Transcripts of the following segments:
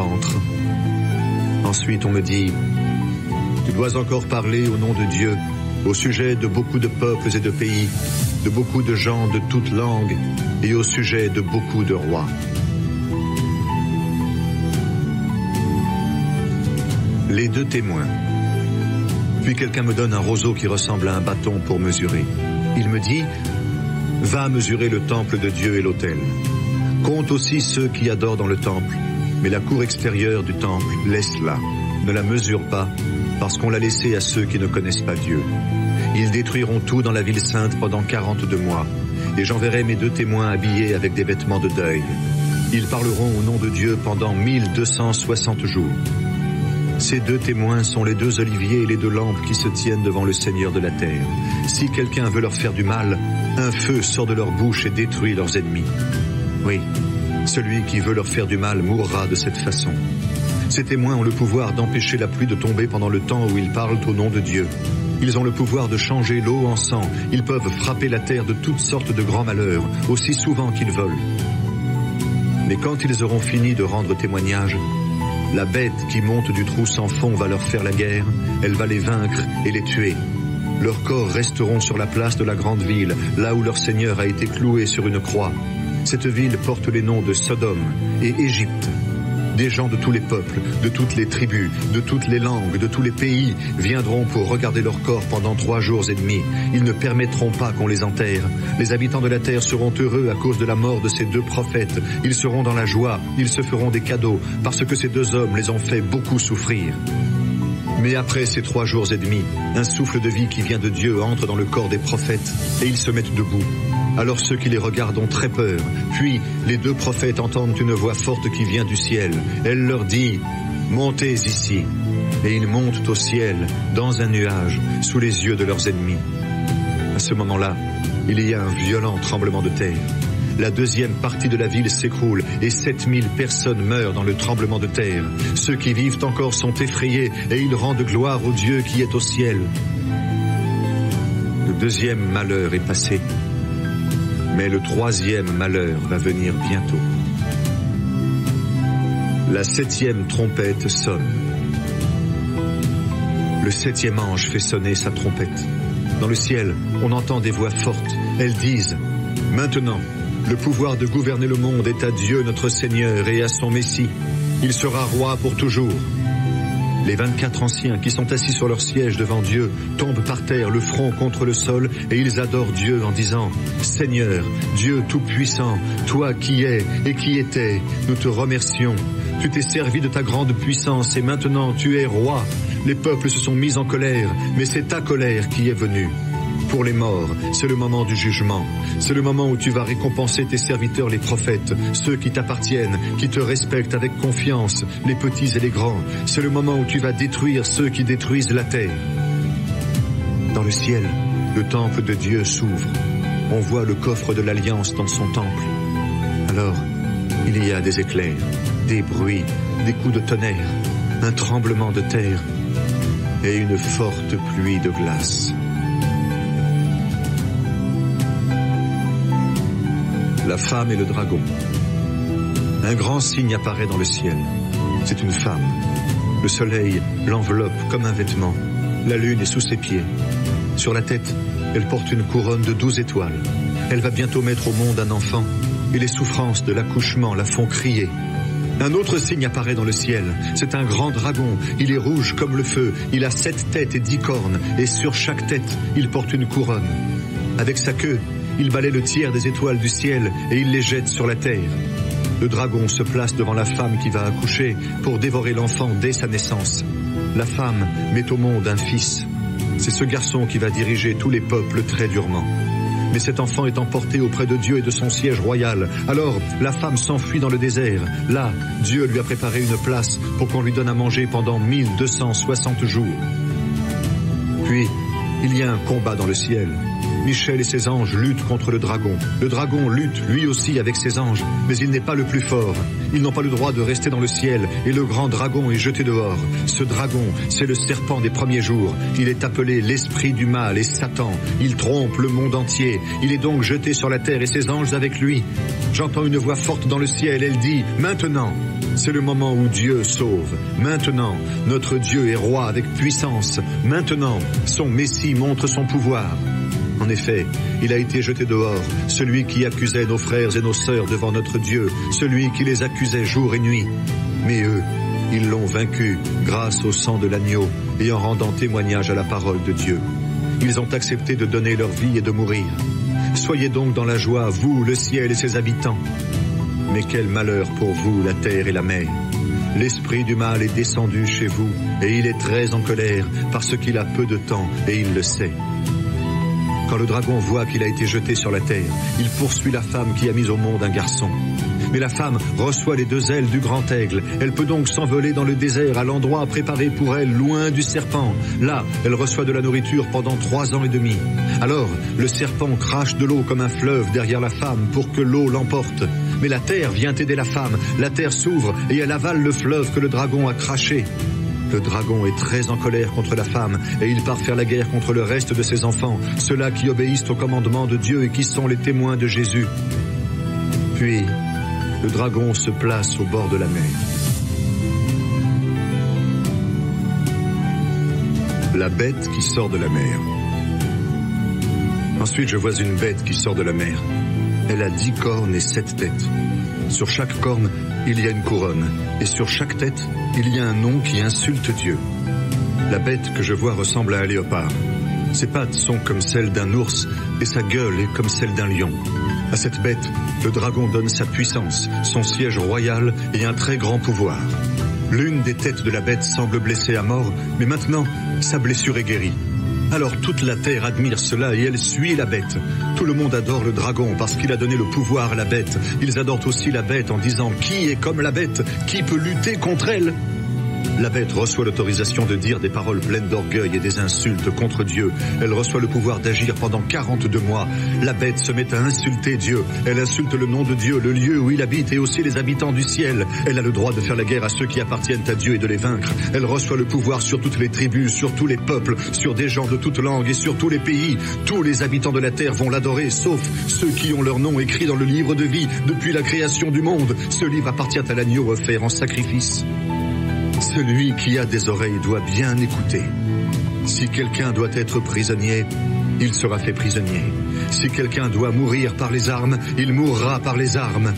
ventre. Ensuite on me dit, tu dois encore parler au nom de Dieu, au sujet de beaucoup de peuples et de pays, de beaucoup de gens de toutes langues, et au sujet de beaucoup de rois. Les deux témoins. Puis quelqu'un me donne un roseau qui ressemble à un bâton pour mesurer. Il me dit, va mesurer le temple de Dieu et l'autel. Compte aussi ceux qui adorent dans le temple, mais la cour extérieure du temple, laisse-la. Ne la mesure pas, parce qu'on l'a laissée à ceux qui ne connaissent pas Dieu. Ils détruiront tout dans la ville sainte pendant 42 mois, et j'enverrai mes deux témoins habillés avec des vêtements de deuil. Ils parleront au nom de Dieu pendant 1260 jours. Ces deux témoins sont les deux oliviers et les deux lampes qui se tiennent devant le Seigneur de la terre. Si quelqu'un veut leur faire du mal, un feu sort de leur bouche et détruit leurs ennemis. Oui, celui qui veut leur faire du mal mourra de cette façon. Ces témoins ont le pouvoir d'empêcher la pluie de tomber pendant le temps où ils parlent au nom de Dieu. Ils ont le pouvoir de changer l'eau en sang. Ils peuvent frapper la terre de toutes sortes de grands malheurs, aussi souvent qu'ils veulent. Mais quand ils auront fini de rendre témoignage, la bête qui monte du trou sans fond va leur faire la guerre, elle va les vaincre et les tuer. Leurs corps resteront sur la place de la grande ville, là où leur Seigneur a été cloué sur une croix. Cette ville porte les noms de Sodome et Égypte. Des gens de tous les peuples, de toutes les tribus, de toutes les langues, de tous les pays viendront pour regarder leur corps pendant 3 jours et demi. Ils ne permettront pas qu'on les enterre. Les habitants de la terre seront heureux à cause de la mort de ces deux prophètes. Ils seront dans la joie, ils se feront des cadeaux, parce que ces deux hommes les ont fait beaucoup souffrir. Mais après ces 3 jours et demi, un souffle de vie qui vient de Dieu entre dans le corps des prophètes, et ils se mettent debout. Alors ceux qui les regardent ont très peur. Puis les deux prophètes entendent une voix forte qui vient du ciel. Elle leur dit, « Montez ici !» Et ils montent au ciel, dans un nuage, sous les yeux de leurs ennemis. À ce moment-là, il y a un violent tremblement de terre. La deuxième partie de la ville s'écroule et 7000 personnes meurent dans le tremblement de terre. Ceux qui vivent encore sont effrayés et ils rendent gloire au Dieu qui est au ciel. Le deuxième malheur est passé. Mais le troisième malheur va venir bientôt. La 7e trompette sonne. Le 7e ange fait sonner sa trompette. Dans le ciel, on entend des voix fortes. Elles disent, « Maintenant, le pouvoir de gouverner le monde est à Dieu notre Seigneur et à son Messie. Il sera roi pour toujours. » Les 24 anciens qui sont assis sur leur siège devant Dieu tombent par terre, le front contre le sol, et ils adorent Dieu en disant « Seigneur, Dieu Tout-Puissant, toi qui es et qui étais, nous te remercions. Tu t'es servi de ta grande puissance et maintenant tu es roi. Les peuples se sont mis en colère, mais c'est ta colère qui est venue. Pour les morts, c'est le moment du jugement. C'est le moment où tu vas récompenser tes serviteurs les prophètes, ceux qui t'appartiennent, qui te respectent avec confiance, les petits et les grands. C'est le moment où tu vas détruire ceux qui détruisent la terre. » Dans le ciel, le temple de Dieu s'ouvre. On voit le coffre de l'Alliance dans son temple. Alors, il y a des éclairs, des bruits, des coups de tonnerre, un tremblement de terre et une forte pluie de glace. La femme et le dragon. Un grand signe apparaît dans le ciel. C'est une femme. Le soleil l'enveloppe comme un vêtement. La lune est sous ses pieds. Sur la tête, elle porte une couronne de 12 étoiles. Elle va bientôt mettre au monde un enfant, et les souffrances de l'accouchement la font crier. Un autre signe apparaît dans le ciel. C'est un grand dragon. Il est rouge comme le feu. Il a 7 têtes et 10 cornes, et sur chaque tête, il porte une couronne. Avec sa queue, il balaie le tiers des étoiles du ciel et il les jette sur la terre. Le dragon se place devant la femme qui va accoucher pour dévorer l'enfant dès sa naissance. La femme met au monde un fils. C'est ce garçon qui va diriger tous les peuples très durement. Mais cet enfant est emporté auprès de Dieu et de son siège royal. Alors la femme s'enfuit dans le désert. Là, Dieu lui a préparé une place pour qu'on lui donne à manger pendant 1260 jours. Puis, il y a un combat dans le ciel. Michel et ses anges luttent contre le dragon. Le dragon lutte lui aussi avec ses anges, mais il n'est pas le plus fort. Ils n'ont pas le droit de rester dans le ciel, et le grand dragon est jeté dehors. Ce dragon, c'est le serpent des premiers jours. Il est appelé l'esprit du mal et Satan. Il trompe le monde entier. Il est donc jeté sur la terre et ses anges avec lui. J'entends une voix forte dans le ciel, elle dit « Maintenant !» C'est le moment où Dieu sauve. Maintenant, notre Dieu est roi avec puissance. Maintenant, son Messie montre son pouvoir. En effet, il a été jeté dehors, celui qui accusait nos frères et nos sœurs devant notre Dieu, celui qui les accusait jour et nuit. Mais eux, ils l'ont vaincu grâce au sang de l'agneau et en rendant témoignage à la parole de Dieu. Ils ont accepté de donner leur vie et de mourir. Soyez donc dans la joie, vous, le ciel et ses habitants. Mais quel malheur pour vous, la terre et la mer. L'esprit du mal est descendu chez vous, et il est très en colère, parce qu'il a peu de temps, et il le sait. Quand le dragon voit qu'il a été jeté sur la terre, il poursuit la femme qui a mis au monde un garçon. Mais la femme reçoit les 2 ailes du grand aigle. Elle peut donc s'envoler dans le désert, à l'endroit préparé pour elle, loin du serpent. Là, elle reçoit de la nourriture pendant 3 ans et demi. Alors, le serpent crache de l'eau comme un fleuve derrière la femme pour que l'eau l'emporte. Mais la terre vient aider la femme. La terre s'ouvre et elle avale le fleuve que le dragon a craché. Le dragon est très en colère contre la femme et il part faire la guerre contre le reste de ses enfants, ceux-là qui obéissent au commandement de Dieu et qui sont les témoins de Jésus. Puis, le dragon se place au bord de la mer. La bête qui sort de la mer. Ensuite, je vois une bête qui sort de la mer. Elle a 10 cornes et 7 têtes. Sur chaque corne, il y a une couronne, et sur chaque tête, il y a un nom qui insulte Dieu. La bête que je vois ressemble à un léopard. Ses pattes sont comme celles d'un ours, et sa gueule est comme celle d'un lion. À cette bête, le dragon donne sa puissance, son siège royal et un très grand pouvoir. L'une des têtes de la bête semble blessée à mort, mais maintenant, sa blessure est guérie. Alors toute la terre admire cela et elle suit la bête. Tout le monde adore le dragon parce qu'il a donné le pouvoir à la bête. Ils adorent aussi la bête en disant « Qui est comme la bête? Qui peut lutter contre elle ?» La bête reçoit l'autorisation de dire des paroles pleines d'orgueil et des insultes contre Dieu. Elle reçoit le pouvoir d'agir pendant 42 mois. La bête se met à insulter Dieu. Elle insulte le nom de Dieu, le lieu où il habite et aussi les habitants du ciel. Elle a le droit de faire la guerre à ceux qui appartiennent à Dieu et de les vaincre. Elle reçoit le pouvoir sur toutes les tribus, sur tous les peuples, sur des gens de toutes langues et sur tous les pays. Tous les habitants de la terre vont l'adorer, sauf ceux qui ont leur nom écrit dans le livre de vie depuis la création du monde. Ce livre appartient à l'agneau offert en sacrifice. Celui qui a des oreilles doit bien écouter. Si quelqu'un doit être prisonnier, il sera fait prisonnier. Si quelqu'un doit mourir par les armes, il mourra par les armes.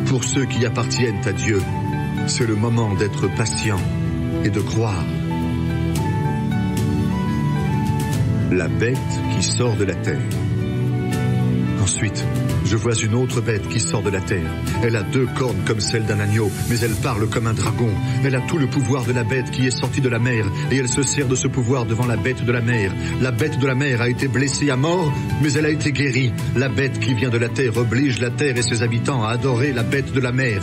Pour ceux qui appartiennent à Dieu, c'est le moment d'être patient et de croire. La bête qui sort de la terre. Ensuite, je vois une autre bête qui sort de la terre. Elle a 2 cornes comme celles d'un agneau, mais elle parle comme un dragon. Elle a tout le pouvoir de la bête qui est sortie de la mer, et elle se sert de ce pouvoir devant la bête de la mer. La bête de la mer a été blessée à mort, mais elle a été guérie. La bête qui vient de la terre oblige la terre et ses habitants à adorer la bête de la mer.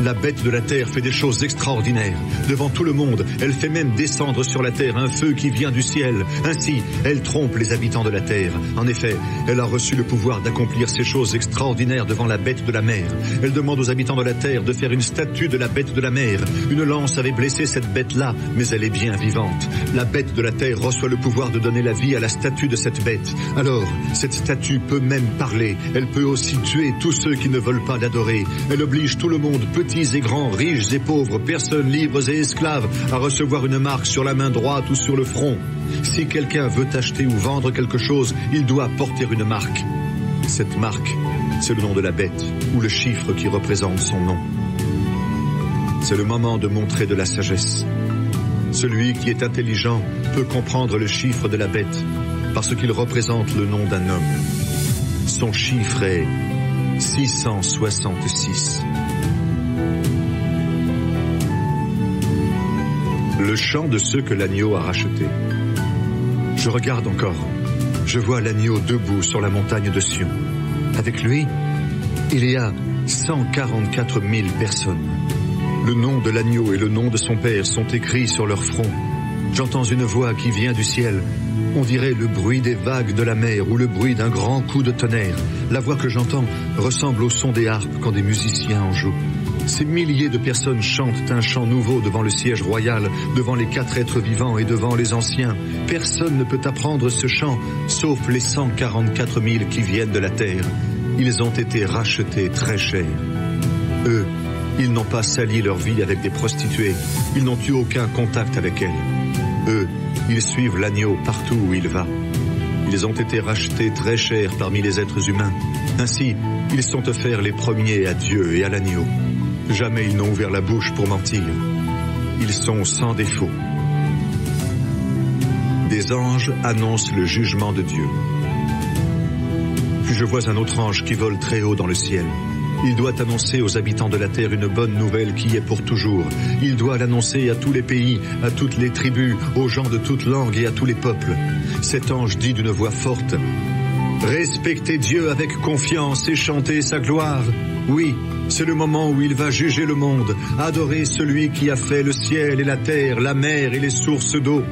La bête de la terre fait des choses extraordinaires. Devant tout le monde, elle fait même descendre sur la terre un feu qui vient du ciel. Ainsi, elle trompe les habitants de la terre. En effet, elle a reçu le pouvoir d'accomplir ces choses extraordinaires devant la bête de la mer. Elle demande aux habitants de la terre de faire une statue de la bête de la mer. Une lance avait blessé cette bête-là, mais elle est bien vivante. La bête de la terre reçoit le pouvoir de donner la vie à la statue de cette bête. Alors, cette statue peut même parler. Elle peut aussi tuer tous ceux qui ne veulent pas l'adorer. Elle oblige tout le monde, petits et grands, riches et pauvres, personnes libres et esclaves, à recevoir une marque sur la main droite ou sur le front. Si quelqu'un veut acheter ou vendre quelque chose, il doit porter une marque. Cette marque, c'est le nom de la bête, ou le chiffre qui représente son nom. C'est le moment de montrer de la sagesse. Celui qui est intelligent peut comprendre le chiffre de la bête, parce qu'il représente le nom d'un homme. Son chiffre est 666. Le chant de ceux que l'agneau a rachetés. Je regarde encore. Je vois l'agneau debout sur la montagne de Sion. Avec lui, il y a 144 000 personnes. Le nom de l'agneau et le nom de son père sont écrits sur leur front. J'entends une voix qui vient du ciel. On dirait le bruit des vagues de la mer ou le bruit d'un grand coup de tonnerre. La voix que j'entends ressemble au son des harpes quand des musiciens en jouent. Ces milliers de personnes chantent un chant nouveau devant le siège royal, devant les 4 êtres vivants et devant les anciens. Personne ne peut apprendre ce chant, sauf les 144 000 qui viennent de la terre. Ils ont été rachetés très cher. Eux, Ils n'ont pas sali leur vie avec des prostituées. Ils n'ont eu aucun contact avec elles. Eux, ils suivent l'agneau partout où il va. Ils ont été rachetés très cher parmi les êtres humains. Ainsi, ils sont offerts les premiers à Dieu et à l'agneau. Jamais ils n'ont ouvert la bouche pour mentir. Ils sont sans défaut. Des anges annoncent le jugement de Dieu. Puis je vois un autre ange qui vole très haut dans le ciel. Il doit annoncer aux habitants de la terre une bonne nouvelle qui est pour toujours. Il doit l'annoncer à tous les pays, à toutes les tribus, aux gens de toutes langues et à tous les peuples. Cet ange dit d'une voix forte: respectez Dieu avec confiance et chantez sa gloire. Oui, c'est le moment où il va juger le monde. Adorez celui qui a fait le ciel et la terre, la mer et les sources d'eau.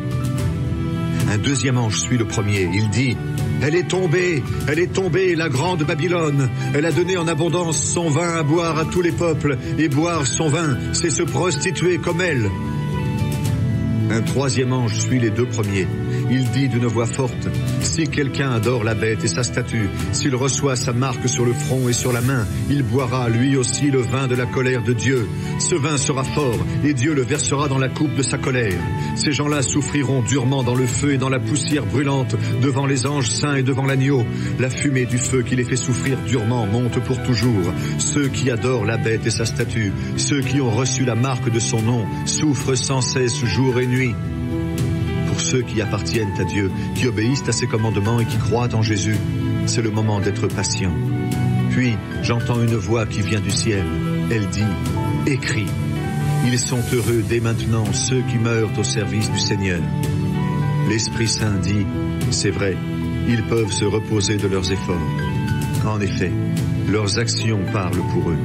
Un deuxième ange suit le premier. Il dit: elle est tombée, la grande Babylone. Elle a donné en abondance son vin à boire à tous les peuples. Et boire son vin, c'est se prostituer comme elle. Un troisième ange suit les deux premiers. Il dit d'une voix forte: si quelqu'un adore la bête et sa statue, s'il reçoit sa marque sur le front et sur la main, il boira lui aussi le vin de la colère de Dieu. Ce vin sera fort et Dieu le versera dans la coupe de sa colère. Ces gens-là souffriront durement dans le feu et dans la poussière brûlante, devant les anges saints et devant l'agneau. La fumée du feu qui les fait souffrir durement monte pour toujours. Ceux qui adorent la bête et sa statue, ceux qui ont reçu la marque de son nom, souffrent sans cesse jour et nuit. Pour ceux qui appartiennent à Dieu, qui obéissent à ses commandements et qui croient en Jésus, c'est le moment d'être patient. Puis, j'entends une voix qui vient du ciel. Elle dit: écris, ils sont heureux dès maintenant ceux qui meurent au service du Seigneur. L'Esprit Saint dit: c'est vrai, ils peuvent se reposer de leurs efforts. En effet, leurs actions parlent pour eux.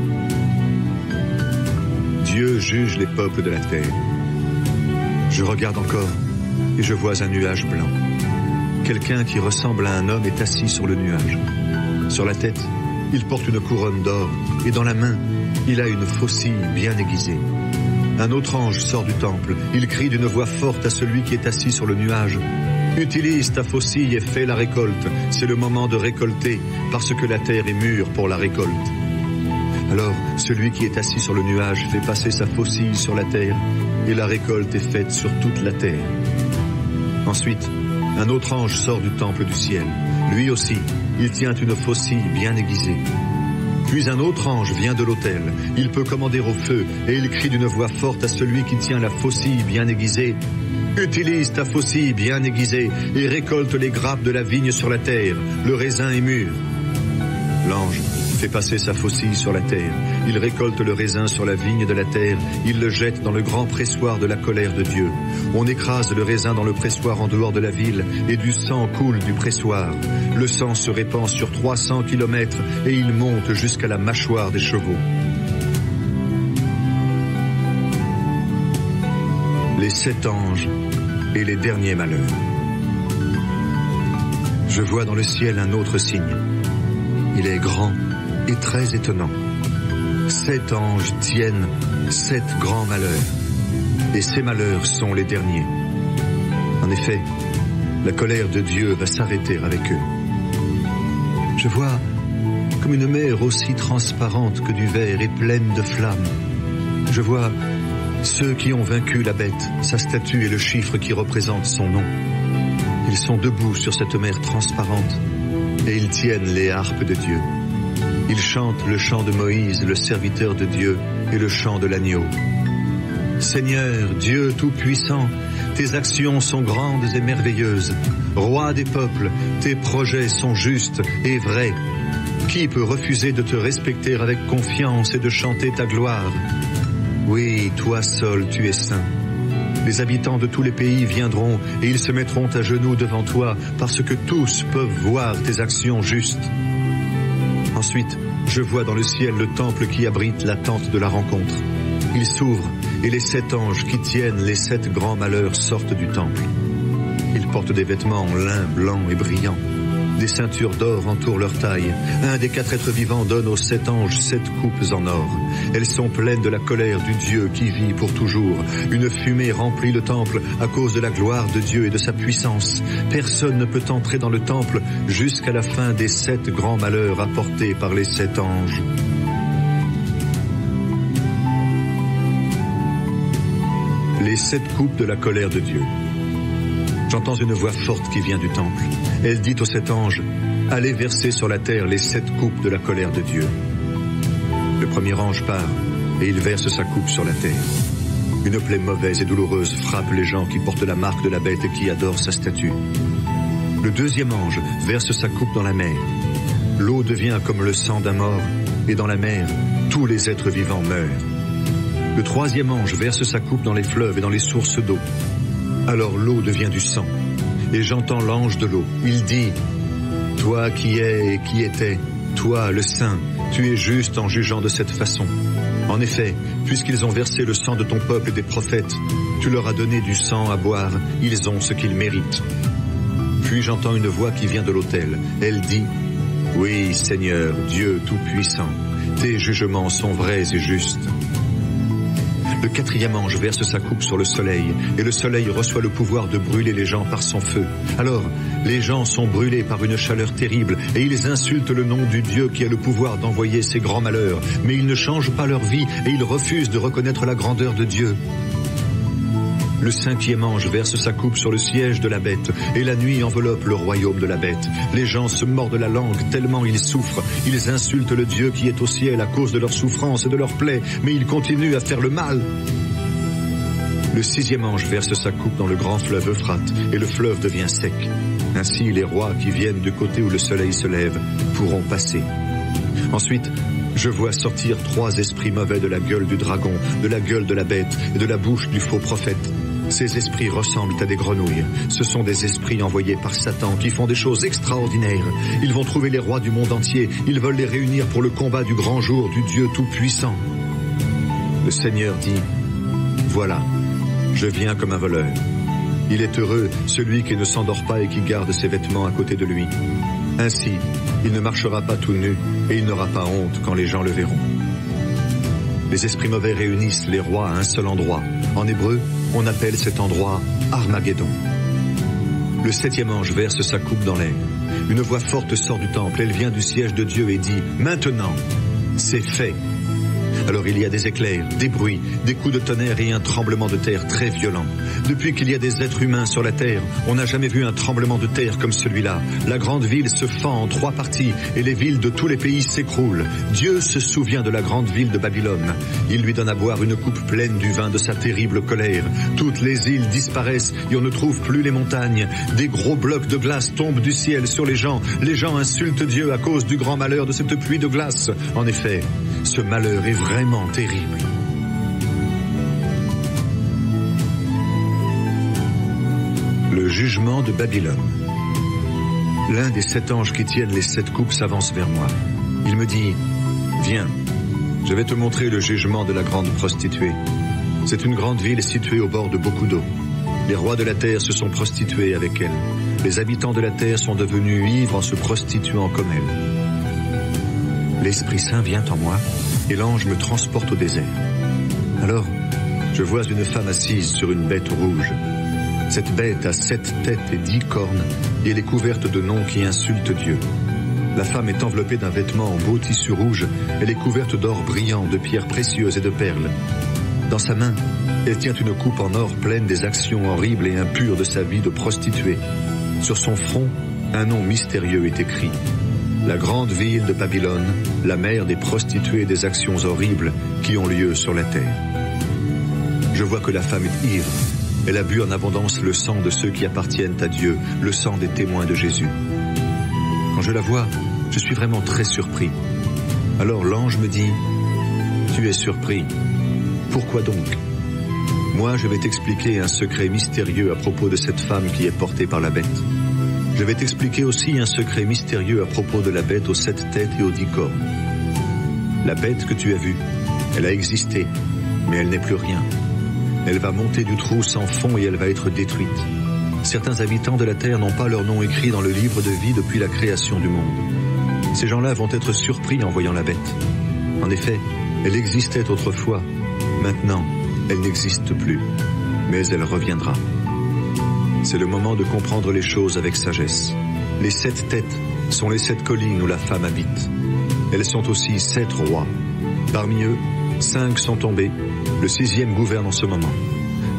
Dieu juge les peuples de la terre. Je regarde encore et je vois un nuage blanc. Quelqu'un qui ressemble à un homme est assis sur le nuage. Sur la tête, il porte une couronne d'or et dans la main, il a une faucille bien aiguisée. Un autre ange sort du temple. Il crie d'une voix forte à celui qui est assis sur le nuage: utilise ta faucille et fais la récolte. C'est le moment de récolter, parce que la terre est mûre pour la récolte. Alors, celui qui est assis sur le nuage fait passer sa faucille sur la terre, et la récolte est faite sur toute la terre. Ensuite, un autre ange sort du temple du ciel. Lui aussi, il tient une faucille bien aiguisée. Puis un autre ange vient de l'autel. Il peut commander au feu, et il crie d'une voix forte à celui qui tient la faucille bien aiguisée: utilise ta faucille bien aiguisée, et récolte les grappes de la vigne sur la terre. Le raisin est mûr. L'ange fait passer sa faucille sur la terre. Il récolte le raisin sur la vigne de la terre. Il le jette dans le grand pressoir de la colère de Dieu. On écrase le raisin dans le pressoir en dehors de la ville, et du sang coule du pressoir. Le sang se répand sur 300 kilomètres, et il monte jusqu'à la mâchoire des chevaux. Les 7 anges et les derniers malheurs. Je vois dans le ciel un autre signe. Il est grand et très étonnant. 7 anges tiennent 7 grands malheurs, et ces malheurs sont les derniers. En effet, la colère de Dieu va s'arrêter avec eux. Je vois comme une mer aussi transparente que du verre et pleine de flammes. Je vois ceux qui ont vaincu la bête, sa statue et le chiffre qui représente son nom. Ils sont debout sur cette mer transparente, et ils tiennent les harpes de Dieu. Ils chantent le chant de Moïse, le serviteur de Dieu, et le chant de l'agneau. Seigneur, Dieu Tout-Puissant, tes actions sont grandes et merveilleuses. Roi des peuples, tes projets sont justes et vrais. Qui peut refuser de te respecter avec confiance et de chanter ta gloire? Oui, toi seul, tu es saint. Les habitants de tous les pays viendront et ils se mettront à genoux devant toi parce que tous peuvent voir tes actions justes. Ensuite, je vois dans le ciel le temple qui abrite la tente de la rencontre. Il s'ouvre et les 7 anges qui tiennent les 7 grands malheurs sortent du temple. Ils portent des vêtements en lin blanc et brillant. Des ceintures d'or entourent leur taille. Un des 4 êtres vivants donne aux 7 anges 7 coupes en or. Elles sont pleines de la colère du Dieu qui vit pour toujours. Une fumée remplit le temple à cause de la gloire de Dieu et de sa puissance. Personne ne peut entrer dans le temple jusqu'à la fin des 7 grands malheurs apportés par les 7 anges. les 7 coupes de la colère de Dieu. J'entends une voix forte qui vient du temple. Elle dit aux 7 anges, allez verser sur la terre les 7 coupes de la colère de Dieu. Le premier ange part et il verse sa coupe sur la terre. Une plaie mauvaise et douloureuse frappe les gens qui portent la marque de la bête et qui adorent sa statue. Le deuxième ange verse sa coupe dans la mer. L'eau devient comme le sang d'un mort et dans la mer, tous les êtres vivants meurent. Le troisième ange verse sa coupe dans les fleuves et dans les sources d'eau. Alors l'eau devient du sang. Et j'entends l'ange de l'eau. Il dit, toi qui es et qui étais, toi le Saint, tu es juste en jugeant de cette façon. En effet, puisqu'ils ont versé le sang de ton peuple et des prophètes, tu leur as donné du sang à boire, ils ont ce qu'ils méritent. Puis j'entends une voix qui vient de l'autel. Elle dit, oui, Seigneur, Dieu Tout-Puissant, tes jugements sont vrais et justes. Le quatrième ange verse sa coupe sur le soleil, et le soleil reçoit le pouvoir de brûler les gens par son feu. Alors, les gens sont brûlés par une chaleur terrible, et ils insultent le nom du Dieu qui a le pouvoir d'envoyer ces grands malheurs. Mais ils ne changent pas leur vie, et ils refusent de reconnaître la grandeur de Dieu. Le cinquième ange verse sa coupe sur le siège de la bête, et la nuit enveloppe le royaume de la bête. Les gens se mordent la langue tellement ils souffrent. Ils insultent le Dieu qui est au ciel à cause de leurs souffrances et de leurs plaies, mais ils continuent à faire le mal. Le sixième ange verse sa coupe dans le grand fleuve Euphrate, et le fleuve devient sec. Ainsi les rois qui viennent du côté où le soleil se lève pourront passer. Ensuite, je vois sortir 3 esprits mauvais de la gueule du dragon, de la gueule de la bête et de la bouche du faux prophète. Ces esprits ressemblent à des grenouilles. Ce sont des esprits envoyés par Satan qui font des choses extraordinaires. Ils vont trouver les rois du monde entier. Ils veulent les réunir pour le combat du grand jour du Dieu Tout-Puissant. Le Seigneur dit, voilà, je viens comme un voleur. Il est heureux celui qui ne s'endort pas et qui garde ses vêtements à côté de lui. Ainsi, il ne marchera pas tout nu et il n'aura pas honte quand les gens le verront. Les esprits mauvais réunissent les rois à un seul endroit. En hébreu, on appelle cet endroit Armageddon. Le 7e ange verse sa coupe dans l'air. Une voix forte sort du temple. Elle vient du siège de Dieu et dit, maintenant, c'est fait. Alors il y a des éclairs, des bruits, des coups de tonnerre et un tremblement de terre très violent. Depuis qu'il y a des êtres humains sur la terre, on n'a jamais vu un tremblement de terre comme celui-là. La grande ville se fend en 3 parties et les villes de tous les pays s'écroulent. Dieu se souvient de la grande ville de Babylone. Il lui donne à boire une coupe pleine du vin de sa terrible colère. Toutes les îles disparaissent et on ne trouve plus les montagnes. Des gros blocs de glace tombent du ciel sur les gens. Les gens insultent Dieu à cause du grand malheur de cette pluie de glace. En effet, ce malheur est vraiment terrible. Le jugement de Babylone. L'un des 7 anges qui tiennent les 7 coupes s'avance vers moi. Il me dit, viens, je vais te montrer le jugement de la grande prostituée. C'est une grande ville située au bord de beaucoup d'eau. Les rois de la terre se sont prostitués avec elle. Les habitants de la terre sont devenus ivres en se prostituant comme elle. L'Esprit Saint vient en moi et l'ange me transporte au désert. Alors, je vois une femme assise sur une bête rouge. Cette bête a 7 têtes et 10 cornes et elle est couverte de noms qui insultent Dieu. La femme est enveloppée d'un vêtement en beau tissu rouge. Elle est couverte d'or brillant, de pierres précieuses et de perles. Dans sa main, elle tient une coupe en or pleine des actions horribles et impures de sa vie de prostituée. Sur son front, un nom mystérieux est écrit. La grande ville de Babylone, la mère des prostituées et des actions horribles qui ont lieu sur la terre. Je vois que la femme est ivre. Elle a bu en abondance le sang de ceux qui appartiennent à Dieu, le sang des témoins de Jésus. Quand je la vois, je suis vraiment très surpris. Alors l'ange me dit, « Tu es surpris. Pourquoi donc ? Moi, je vais t'expliquer un secret mystérieux à propos de cette femme qui est portée par la bête. Je vais t'expliquer aussi un secret mystérieux à propos de la bête aux 7 têtes et aux 10 cornes. La bête que tu as vue, elle a existé, mais elle n'est plus rien. Elle va monter du trou sans fond et elle va être détruite. Certains habitants de la terre n'ont pas leur nom écrit dans le livre de vie depuis la création du monde. Ces gens-là vont être surpris en voyant la bête. En effet, elle existait autrefois. Maintenant, elle n'existe plus, mais elle reviendra. C'est le moment de comprendre les choses avec sagesse. Les 7 têtes sont les 7 collines où la femme habite. Elles sont aussi 7 rois. Parmi eux, 5 sont tombés. Le 6e gouverne en ce moment.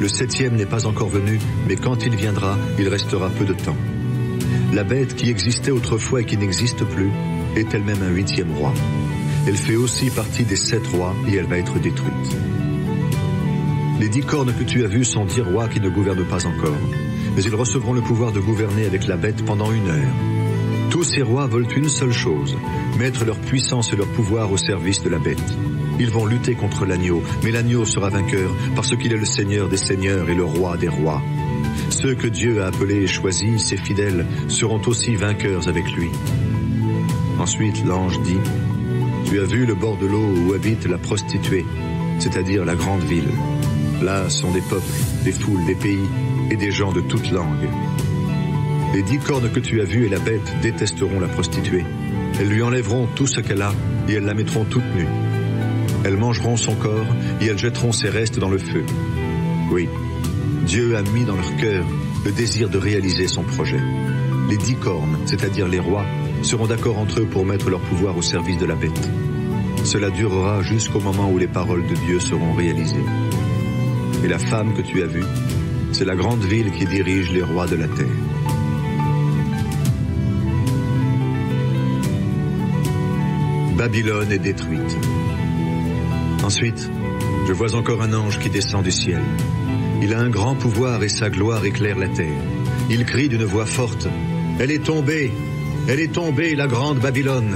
Le 7e n'est pas encore venu, mais quand il viendra, il restera peu de temps. La bête qui existait autrefois et qui n'existe plus est elle-même un 8e roi. Elle fait aussi partie des 7 rois et elle va être détruite. Les 10 cornes que tu as vues sont 10 rois qui ne gouvernent pas encore, mais ils recevront le pouvoir de gouverner avec la bête pendant 1 heure. Tous ces rois veulent une seule chose, mettre leur puissance et leur pouvoir au service de la bête. Ils vont lutter contre l'agneau, mais l'agneau sera vainqueur parce qu'il est le Seigneur des seigneurs et le roi des rois. Ceux que Dieu a appelés et choisis, ses fidèles, seront aussi vainqueurs avec lui. Ensuite, l'ange dit, « Tu as vu le bord de l'eau où habite la prostituée, c'est-à-dire la grande ville. Là sont des peuples, des foules, des pays et des gens de toutes langues. Les 10 cornes que tu as vues et la bête détesteront la prostituée. Elles lui enlèveront tout ce qu'elle a et elles la mettront toute nue. Elles mangeront son corps et elles jetteront ses restes dans le feu. Oui, Dieu a mis dans leur cœur le désir de réaliser son projet. Les 10 cornes, c'est-à-dire les rois, seront d'accord entre eux pour mettre leur pouvoir au service de la bête. Cela durera jusqu'au moment où les paroles de Dieu seront réalisées. Et la femme que tu as vue, c'est la grande ville qui dirige les rois de la terre. Babylone est détruite. Ensuite, je vois encore un ange qui descend du ciel. Il a un grand pouvoir et sa gloire éclaire la terre. Il crie d'une voix forte, « Elle est tombée, la grande Babylone.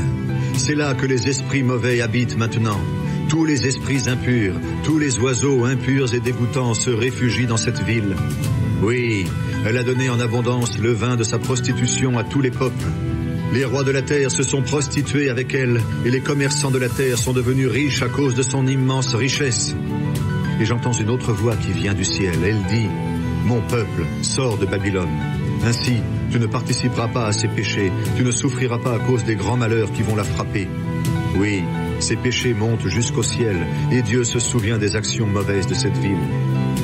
C'est là que les esprits mauvais habitent maintenant. Tous les esprits impurs, tous les oiseaux impurs et dégoûtants se réfugient dans cette ville. Oui, elle a donné en abondance le vin de sa prostitution à tous les peuples. Les rois de la terre se sont prostitués avec elle, et les commerçants de la terre sont devenus riches à cause de son immense richesse. » Et j'entends une autre voix qui vient du ciel. Elle dit, « Mon peuple, sors de Babylone. Ainsi, tu ne participeras pas à ses péchés, tu ne souffriras pas à cause des grands malheurs qui vont la frapper. Oui, ses péchés montent jusqu'au ciel, et Dieu se souvient des actions mauvaises de cette ville.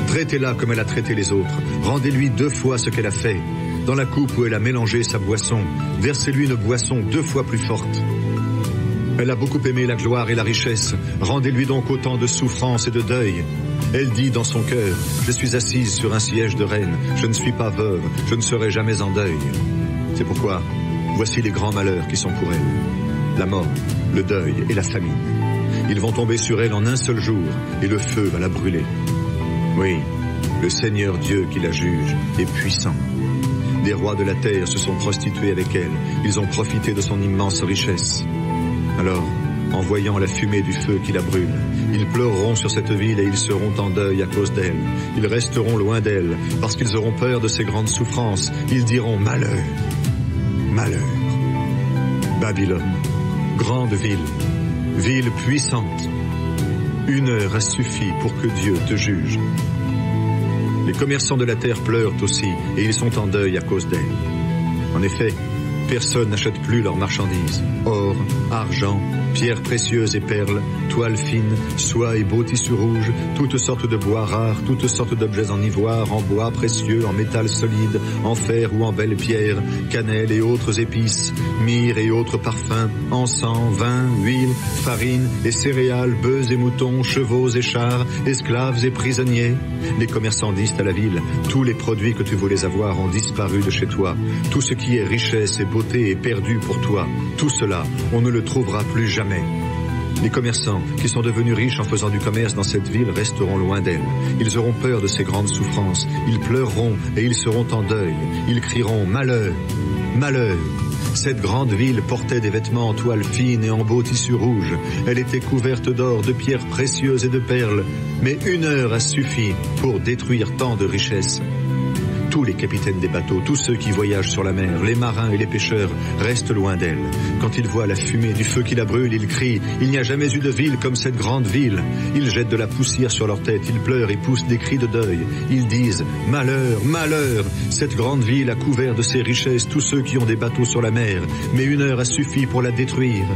Traitez-la comme elle a traité les autres, rendez-lui 2 fois ce qu'elle a fait. Dans la coupe où elle a mélangé sa boisson, versez-lui une boisson 2 fois plus forte. Elle a beaucoup aimé la gloire et la richesse, rendez-lui donc autant de souffrance et de deuil. Elle dit dans son cœur, je suis assise sur un siège de reine, je ne suis pas veuve, je ne serai jamais en deuil. C'est pourquoi, voici les grands malheurs qui sont pour elle. La mort, le deuil et la famine. Ils vont tomber sur elle en un seul jour, et le feu va la brûler. Oui, le Seigneur Dieu qui la juge est puissant. Des rois de la terre se sont prostitués avec elle, ils ont profité de son immense richesse. Alors, en voyant la fumée du feu qui la brûle, ils pleureront sur cette ville et ils seront en deuil à cause d'elle. Ils resteront loin d'elle, parce qu'ils auront peur de ses grandes souffrances. Ils diront « Malheur, malheur ». Babylone, grande ville, ville puissante. 1 heure a suffi pour que Dieu te juge. Les commerçants de la terre pleurent aussi, et ils sont en deuil à cause d'elle. En effet, personne n'achète plus leurs marchandises. Or, argent, pierres précieuses et perles, toiles fines, soie et beaux tissus rouges, toutes sortes de bois rares, toutes sortes d'objets en ivoire, en bois précieux, en métal solide, en fer ou en belles pierres, cannelle et autres épices, myrrhe et autres parfums, encens, vin, huile, farine et céréales, bœufs et moutons, chevaux et chars, esclaves et prisonniers. Les commerçants disent à la ville, tous les produits que tu voulais avoir ont disparu de chez toi. Tout ce qui est richesse et beauté est perdu pour toi. Tout cela, on ne le trouvera plus jamais. Les commerçants, qui sont devenus riches en faisant du commerce dans cette ville, resteront loin d'elle. Ils auront peur de ses grandes souffrances. Ils pleureront et ils seront en deuil. Ils crieront « Malheur, malheur !» Cette grande ville portait des vêtements en toile fine et en beaux tissus rouges. Elle était couverte d'or, de pierres précieuses et de perles. Mais 1 heure a suffi pour détruire tant de richesses. Tous les capitaines des bateaux, tous ceux qui voyagent sur la mer, les marins et les pêcheurs restent loin d'elle. Quand ils voient la fumée du feu qui la brûle, ils crient « Il n'y a jamais eu de ville comme cette grande ville !» Ils jettent de la poussière sur leur tête, ils pleurent et poussent des cris de deuil. Ils disent « Malheur, malheur ! Cette grande ville a couvert de ses richesses tous ceux qui ont des bateaux sur la mer, mais 1 heure a suffi pour la détruire.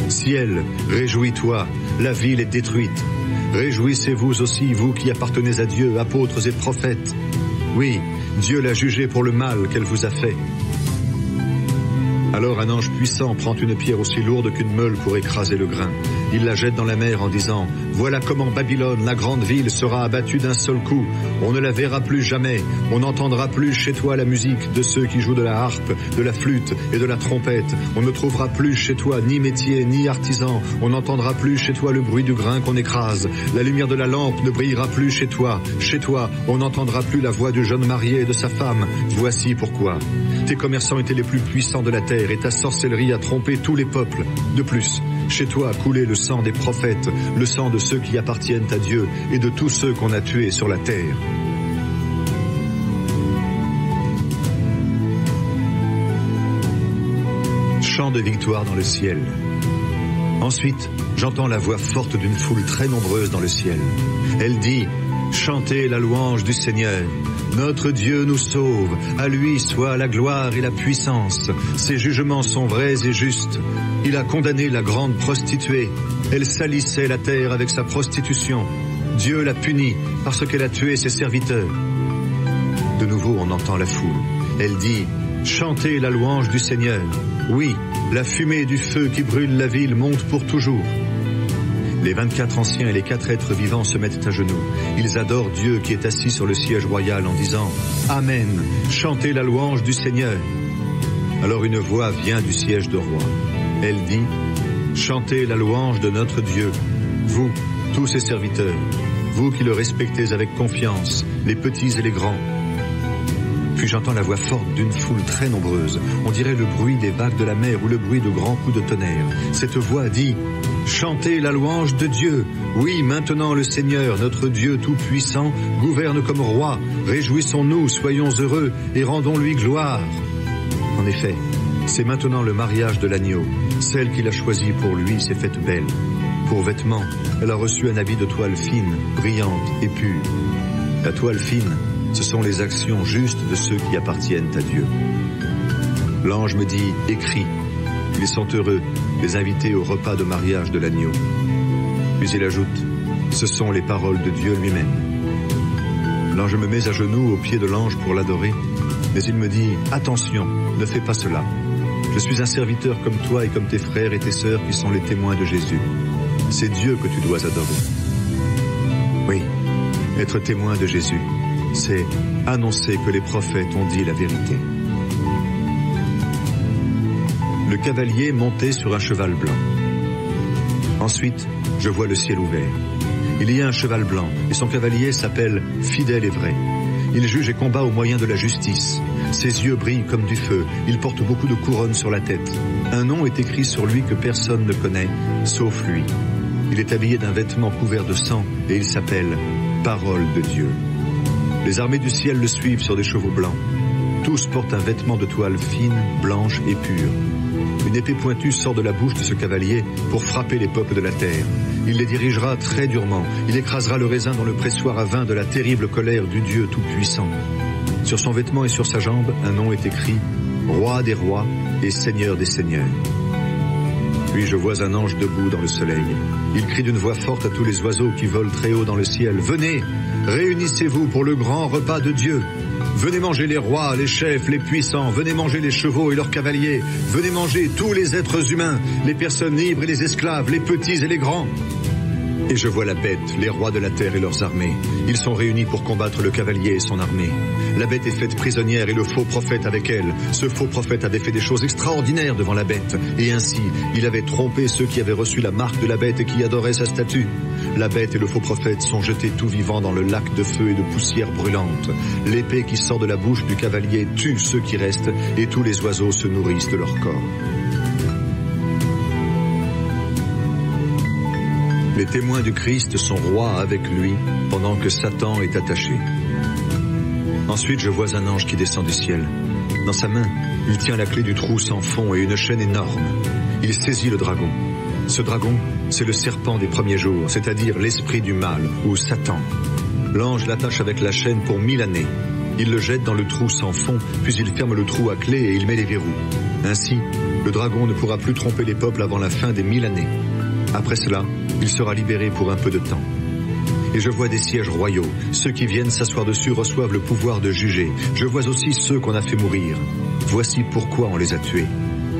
Ciel, réjouis-toi, la ville est détruite. Réjouissez-vous aussi, vous qui appartenez à Dieu, apôtres et prophètes. Oui, Dieu l'a jugée pour le mal qu'elle vous a fait. » Alors un ange puissant prend une pierre aussi lourde qu'une meule pour écraser le grain. Il la jette dans la mer en disant, « Voilà comment Babylone, la grande ville, sera abattue d'un seul coup. On ne la verra plus jamais. On n'entendra plus chez toi la musique de ceux qui jouent de la harpe, de la flûte et de la trompette. On ne trouvera plus chez toi ni métier, ni artisan. On n'entendra plus chez toi le bruit du grain qu'on écrase. La lumière de la lampe ne brillera plus chez toi. Chez toi, on n'entendra plus la voix du jeune marié et de sa femme. Voici pourquoi. Tes commerçants étaient les plus puissants de la terre et ta sorcellerie a trompé tous les peuples. De plus, chez toi a coulé le sang des prophètes, le sang de ceux qui appartiennent à Dieu et de tous ceux qu'on a tués sur la terre. » Chant de victoire dans le ciel. Ensuite, j'entends la voix forte d'une foule très nombreuse dans le ciel. Elle dit, « Chantez la louange du Seigneur. Notre Dieu nous sauve. À lui soit la gloire et la puissance. Ses jugements sont vrais et justes. Il a condamné la grande prostituée. Elle salissait la terre avec sa prostitution. Dieu l'a punie parce qu'elle a tué ses serviteurs. » De nouveau, on entend la foule. Elle dit, « Chantez la louange du Seigneur. Oui, la fumée du feu qui brûle la ville monte pour toujours. » Les 24 anciens et les 4 êtres vivants se mettent à genoux. Ils adorent Dieu qui est assis sur le siège royal en disant « Amen, chantez la louange du Seigneur. » Alors une voix vient du siège de roi. Elle dit « Chantez la louange de notre Dieu, vous, tous ses serviteurs, vous qui le respectez avec confiance, les petits et les grands. » Puis j'entends la voix forte d'une foule très nombreuse. On dirait le bruit des vagues de la mer ou le bruit de grands coups de tonnerre. Cette voix dit « Chantez la louange de Dieu. Oui, maintenant le Seigneur, notre Dieu tout-puissant, gouverne comme roi. Réjouissons-nous, soyons heureux et rendons-lui gloire. » En effet, c'est maintenant le mariage de l'agneau. Celle qu'il a choisie pour lui s'est faite belle. Pour vêtements, elle a reçu un habit de toile fine, brillante et pure. La toile fine, ce sont les actions justes de ceux qui appartiennent à Dieu. L'ange me dit, écris, ils sont heureux, les invités au repas de mariage de l'agneau. Puis il ajoute, ce sont les paroles de Dieu lui-même. Alors je me mets à genoux au pied de l'ange pour l'adorer, mais il me dit, attention, ne fais pas cela. Je suis un serviteur comme toi et comme tes frères et tes sœurs qui sont les témoins de Jésus. C'est Dieu que tu dois adorer. Oui, être témoin de Jésus, c'est annoncer que les prophètes ont dit la vérité. Le cavalier montait sur un cheval blanc. Ensuite, je vois le ciel ouvert. Il y a un cheval blanc et son cavalier s'appelle Fidèle et Vrai. Il juge et combat au moyen de la justice. Ses yeux brillent comme du feu. Il porte beaucoup de couronnes sur la tête. Un nom est écrit sur lui que personne ne connaît, sauf lui. Il est habillé d'un vêtement couvert de sang et il s'appelle Parole de Dieu. Les armées du ciel le suivent sur des chevaux blancs. Tous portent un vêtement de toile fine, blanche et pure. Une épée pointue sort de la bouche de ce cavalier pour frapper les peuples de la terre. Il les dirigera très durement. Il écrasera le raisin dans le pressoir à vin de la terrible colère du Dieu tout-puissant. Sur son vêtement et sur sa jambe, un nom est écrit « Roi des rois et Seigneur des seigneurs ». Puis je vois un ange debout dans le soleil. Il crie d'une voix forte à tous les oiseaux qui volent très haut dans le ciel. « Venez, réunissez-vous pour le grand repas de Dieu. Venez manger les rois, les chefs, les puissants. Venez manger les chevaux et leurs cavaliers. Venez manger tous les êtres humains, les personnes libres et les esclaves, les petits et les grands. » Et je vois la bête, les rois de la terre et leurs armées. Ils sont réunis pour combattre le cavalier et son armée. La bête est faite prisonnière et le faux prophète avec elle. Ce faux prophète avait fait des choses extraordinaires devant la bête. Et ainsi, il avait trompé ceux qui avaient reçu la marque de la bête et qui adoraient sa statue. La bête et le faux prophète sont jetés tout vivants dans le lac de feu et de poussière brûlante. L'épée qui sort de la bouche du cavalier tue ceux qui restent et tous les oiseaux se nourrissent de leur corps. Les témoins du Christ sont rois avec lui pendant que Satan est attaché. Ensuite, je vois un ange qui descend du ciel. Dans sa main, il tient la clé du trou sans fond et une chaîne énorme. Il saisit le dragon. Ce dragon, c'est le serpent des premiers jours, c'est-à-dire l'esprit du mal, ou Satan. L'ange l'attache avec la chaîne pour 1000 années. Il le jette dans le trou sans fond, puis il ferme le trou à clé et il met les verrous. Ainsi, le dragon ne pourra plus tromper les peuples avant la fin des 1000 années. Après cela, il sera libéré pour un peu de temps. Et je vois des sièges royaux. Ceux qui viennent s'asseoir dessus reçoivent le pouvoir de juger. Je vois aussi ceux qu'on a fait mourir. Voici pourquoi on les a tués.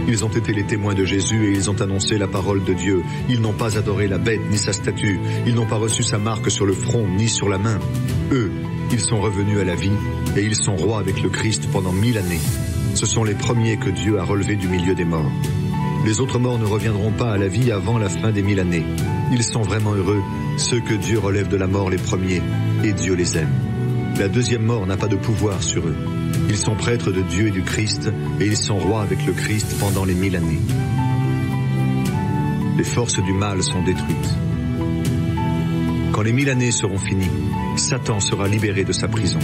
Ils ont été les témoins de Jésus et ils ont annoncé la parole de Dieu. Ils n'ont pas adoré la bête ni sa statue. Ils n'ont pas reçu sa marque sur le front ni sur la main. Eux, ils sont revenus à la vie et ils sont rois avec le Christ pendant 1000 années. Ce sont les premiers que Dieu a relevés du milieu des morts. Les autres morts ne reviendront pas à la vie avant la fin des 1000 années. Ils sont vraiment heureux, ceux que Dieu relève de la mort les premiers, et Dieu les aime. La deuxième mort n'a pas de pouvoir sur eux. Ils sont prêtres de Dieu et du Christ, et ils sont rois avec le Christ pendant les 1000 années. Les forces du mal sont détruites. Quand les 1000 années seront finies, Satan sera libéré de sa prison.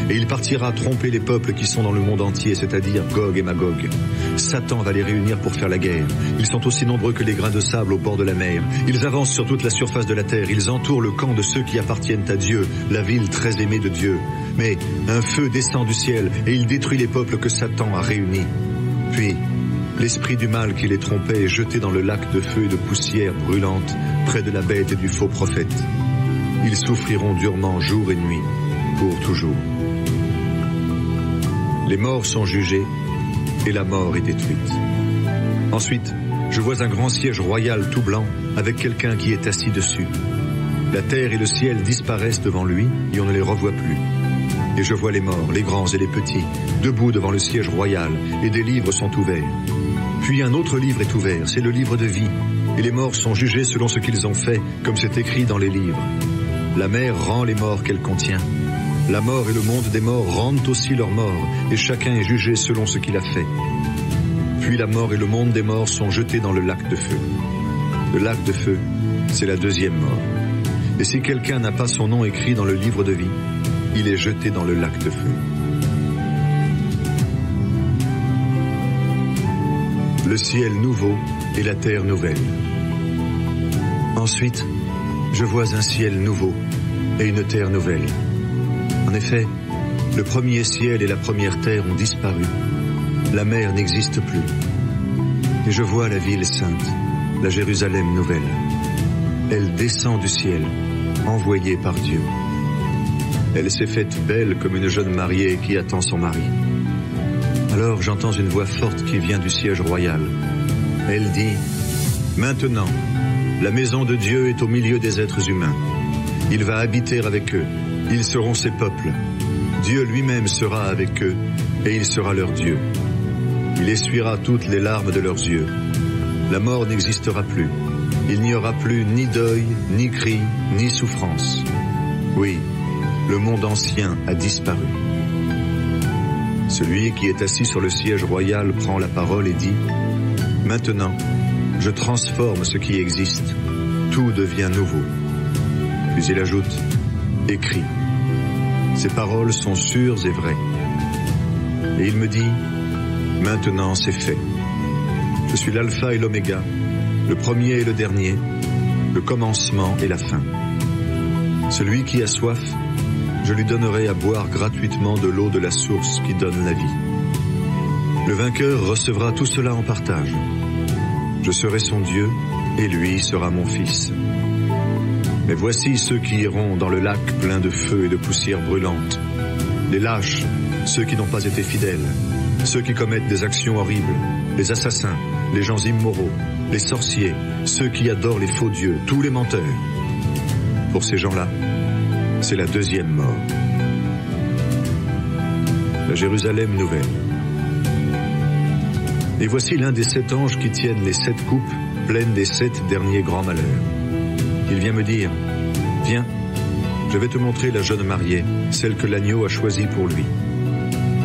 Et il partira tromper les peuples qui sont dans le monde entier, c'est-à-dire Gog et Magog. Satan va les réunir pour faire la guerre. Ils sont aussi nombreux que les grains de sable au bord de la mer. Ils avancent sur toute la surface de la terre. Ils entourent le camp de ceux qui appartiennent à Dieu, la ville très aimée de Dieu. Mais un feu descend du ciel et il détruit les peuples que Satan a réunis. Puis, l'esprit du mal qui les trompait est jeté dans le lac de feu et de poussière brûlante près de la bête et du faux prophète. Ils souffriront durement jour et nuit, pour toujours. Les morts sont jugés et la mort est détruite. Ensuite, je vois un grand siège royal tout blanc avec quelqu'un qui est assis dessus. La terre et le ciel disparaissent devant lui et on ne les revoit plus. Et je vois les morts, les grands et les petits, debout devant le siège royal et des livres sont ouverts. Puis un autre livre est ouvert, c'est le livre de vie. Et les morts sont jugés selon ce qu'ils ont fait, comme c'est écrit dans les livres. La mer rend les morts qu'elle contient. La mort et le monde des morts rendent aussi leurs morts, et chacun est jugé selon ce qu'il a fait. Puis la mort et le monde des morts sont jetés dans le lac de feu. Le lac de feu, c'est la deuxième mort. Et si quelqu'un n'a pas son nom écrit dans le livre de vie, il est jeté dans le lac de feu. Le ciel nouveau et la terre nouvelle. Ensuite, je vois un ciel nouveau et une terre nouvelle. En effet, le premier ciel et la première terre ont disparu. La mer n'existe plus. Et je vois la ville sainte, la Jérusalem nouvelle. Elle descend du ciel, envoyée par Dieu. Elle s'est faite belle comme une jeune mariée qui attend son mari. Alors j'entends une voix forte qui vient du siège royal. Elle dit, « Maintenant, la maison de Dieu est au milieu des êtres humains. Il va habiter avec eux. Ils seront ses peuples. Dieu lui-même sera avec eux, et il sera leur Dieu. Il essuiera toutes les larmes de leurs yeux. La mort n'existera plus. Il n'y aura plus ni deuil, ni cri, ni souffrance. Oui, le monde ancien a disparu. » Celui qui est assis sur le siège royal prend la parole et dit, « Maintenant, je transforme ce qui existe. Tout devient nouveau. » Puis il ajoute, « Écris. » Ces paroles sont sûres et vraies. Et il me dit, « Maintenant c'est fait. Je suis l'alpha et l'oméga, le premier et le dernier, le commencement et la fin. Celui qui a soif, je lui donnerai à boire gratuitement de l'eau de la source qui donne la vie. Le vainqueur recevra tout cela en partage. Je serai son Dieu et lui sera mon fils. Mais voici ceux qui iront dans le lac plein de feu et de poussière brûlante. Les lâches, ceux qui n'ont pas été fidèles, ceux qui commettent des actions horribles, les assassins, les gens immoraux, les sorciers, ceux qui adorent les faux dieux, tous les menteurs. Pour ces gens-là, c'est la deuxième mort. La Jérusalem nouvelle. Et voici l'un des 7 anges qui tiennent les 7 coupes pleines des 7 derniers grands malheurs. Il vient me dire, « Viens, je vais te montrer la jeune mariée, celle que l'agneau a choisie pour lui. »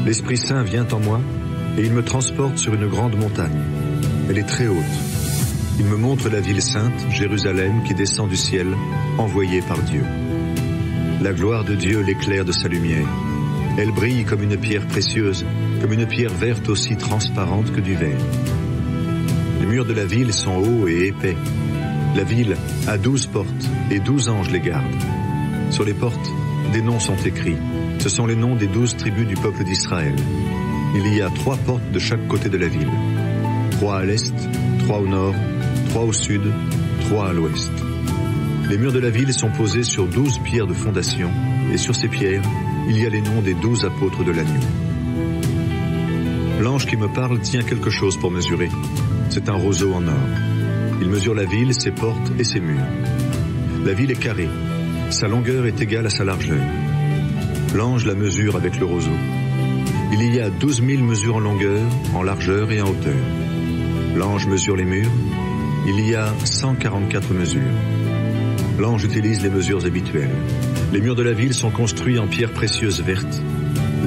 L'Esprit Saint vient en moi et il me transporte sur une grande montagne. Elle est très haute. Il me montre la ville sainte, Jérusalem, qui descend du ciel, envoyée par Dieu. La gloire de Dieu l'éclaire de sa lumière. Elle brille comme une pierre précieuse, comme une pierre verte aussi transparente que du verre. Les murs de la ville sont hauts et épais. La ville a 12 portes et 12 anges les gardent. Sur les portes, des noms sont écrits. Ce sont les noms des 12 tribus du peuple d'Israël. Il y a 3 portes de chaque côté de la ville. 3 à l'est, 3 au nord, 3 au sud, 3 à l'ouest. Les murs de la ville sont posés sur 12 pierres de fondation, et sur ces pierres, il y a les noms des 12 apôtres de l'agneau. L'ange qui me parle tient quelque chose pour mesurer. C'est un roseau en or. Il mesure la ville, ses portes et ses murs. La ville est carrée. Sa longueur est égale à sa largeur. L'ange la mesure avec le roseau. Il y a 12 000 mesures en longueur, en largeur et en hauteur. L'ange mesure les murs. Il y a 144 mesures. L'ange utilise les mesures habituelles. Les murs de la ville sont construits en pierres précieuses vertes.